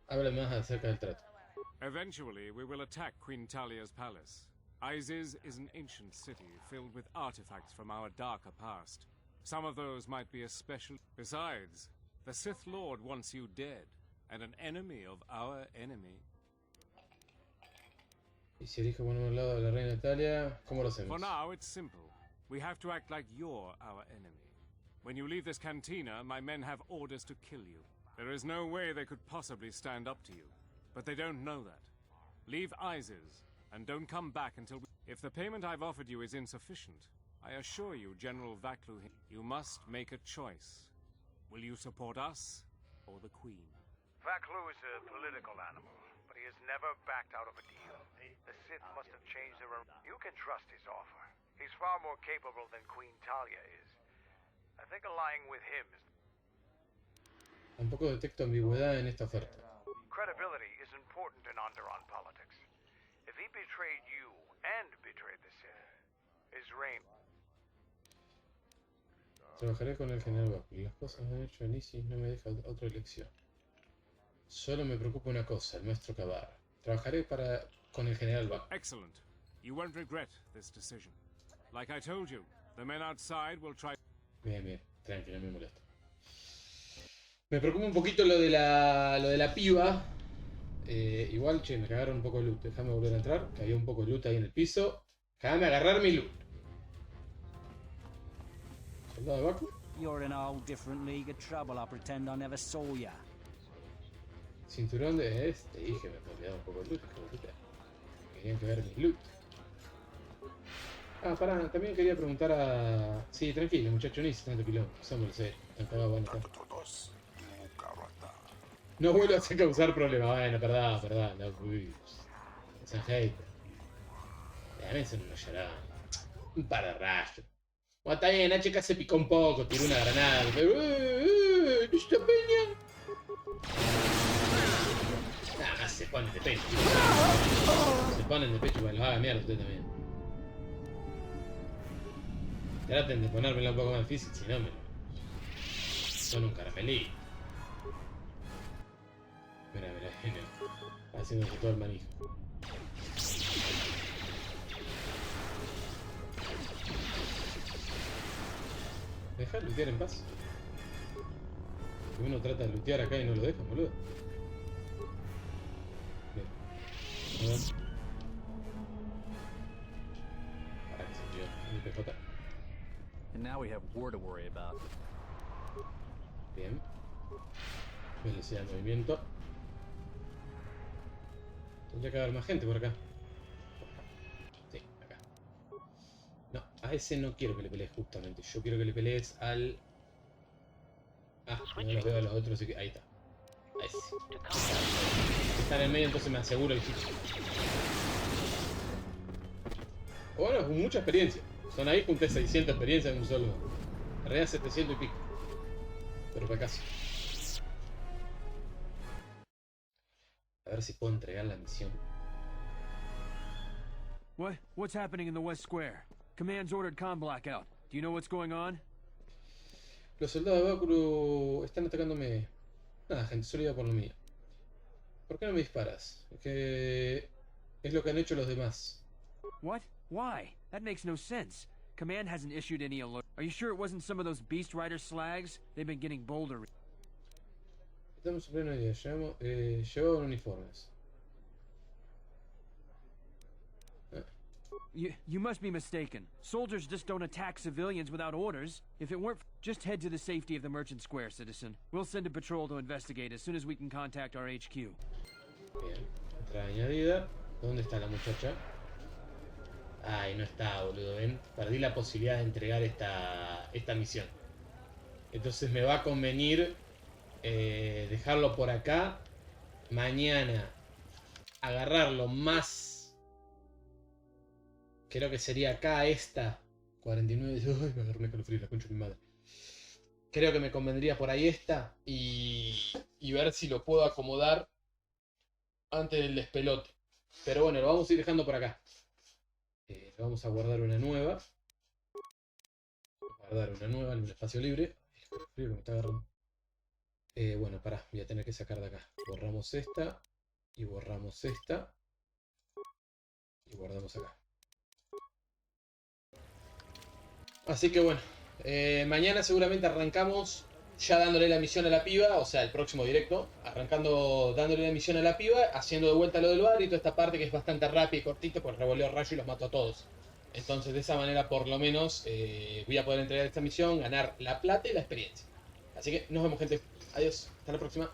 Habla más acerca del trato. Eventually, we will attack Queen Talia's palace. Isis is an ancient city filled with artifacts from our darker past. Some of those might be especially... Besides, the Sith Lord wants you dead, and an enemy of our enemy. Y si elijo ponerme al lado de la reina Natalia, ¿cómo lo hacemos? For now, it's simple. We have to act like you're our enemy. When you leave this cantina, my men have orders to kill you. There is no way they could possibly stand up to you. But they don't know that. Leave Isis, and don't come back until we... If the payment I've offered you is insufficient, I assure you, General Vaklu, you must make a choice. Will you support us, or the Queen? Vaklu is a political animal, but he has never backed out of a deal. The Sith must have changed their own... You can trust his offer. He's far more capable than Queen Talia is. I think allying with him is... Tampoco detecto ambigüedad en esta oferta. Credibility is important in Onderon politics. If he betrayed you and betrayed the Sith, his reign... Trabajaré con el general Bakul. Las cosas que han hecho en Isis no me deja otra elección. Solo me preocupa una cosa, el maestro Kabar. Trabajaré con el general Bakul. Excellent. You won't regret this decision. Like I told you, the men outside will try... Bien, tranquilo, no me molesta. Me preocupa un poquito lo de la piba. Igual, che, me cagaron un poco de loot. Déjame volver a entrar, que había un poco de loot ahí en el piso. Déjame agarrar mi loot. ¿Soldado de Bakul? You're in a whole different league of trouble. I pretend I never saw ya. Cinturón de... Te dije, me había dado un poco de loot. Querían que ver mi loot. Ah, pará, también quería preguntar a... Sí, tranquilo, muchacho, no hice tanto quilombo. Somos los seres. No vuelvas a causar problemas. Bueno, perdón. No, es un hater. También son unos llorados. Un par de rayos. Bueno, está bien, HK se picó un poco, tiró una granada. ¡Esta peña! Nada más se ponen de pecho. Se ponen de pecho para los haga mierda usted también. Traten de ponérmelo un poco más difícil, si no me lo... Son un caramelito. Mira, haciéndose todo el manijo. Deja de lootear en paz. Que uno trata de lootear acá y no lo deja, boludo. Bien. A ver. Para que se tiró. Un PJ. And now we have war to worry about. Bien. Velocidad de movimiento. Tendría que haber más gente por acá. Sí, acá. No, a ese no quiero que le pelees justamente. Yo quiero que le pelees al No los veo a los otros, así que ahí está. Ahí sí. Está en el medio, entonces me aseguro el hit. Bueno, con mucha experiencia. Son ahí, junté 600 experiencia en un solo. En realidad 700 y pico. Pero para caso. A ver si puedo entregar la misión. What's happening in the West Square? Command's ordered comm blackout. Do you know what's going on? Los soldados de Bakuro están atacándome. Nada, gente, solo iba por lo mío. ¿Por qué no me disparas? Que es lo que han hecho los demás. What? Why? That makes no sense. Command hasn't issued any alert. Are you sure it wasn't some of those Beast Rider slags? They've been getting bolder. Estamos en pleno día. Llevaban uniformes. You must be mistaken. Soldiers just don't attack civilians without orders. If it weren't, just head to the safety of the Merchant Square, citizen. We'll send a patrol to investigate as soon as we can contact our HQ. Bien, entrada añadida. ¿Dónde está la muchacha? Ay, no está, boludo, ¿ven? Perdí la posibilidad de entregar esta misión. Entonces me va a convenir dejarlo por acá. Mañana agarrarlo más. Creo que sería acá esta. 49. Ay, me agarré una calofrío, la concha de mi madre. Creo que me convendría por ahí esta. Y ver si lo puedo acomodar antes del despelote. Pero bueno, lo vamos a ir dejando por acá. Vamos a guardar una nueva. Guardar una nueva en un espacio libre. Que me está agarrando. Bueno, pará, voy a tener que sacar de acá. Borramos esta. Y borramos esta. Y guardamos acá. Así que bueno. Mañana seguramente arrancamos ya dándole la misión a la piba. O sea, el próximo directo. Arrancando dándole la misión a la piba. Haciendo de vuelta lo del bar y toda esta parte que es bastante rápida y cortita. Pues revoleo rayo y los mato a todos. Entonces de esa manera por lo menos voy a poder entregar esta misión, ganar la plata y la experiencia. Así que nos vemos, gente. Adiós. Hasta la próxima.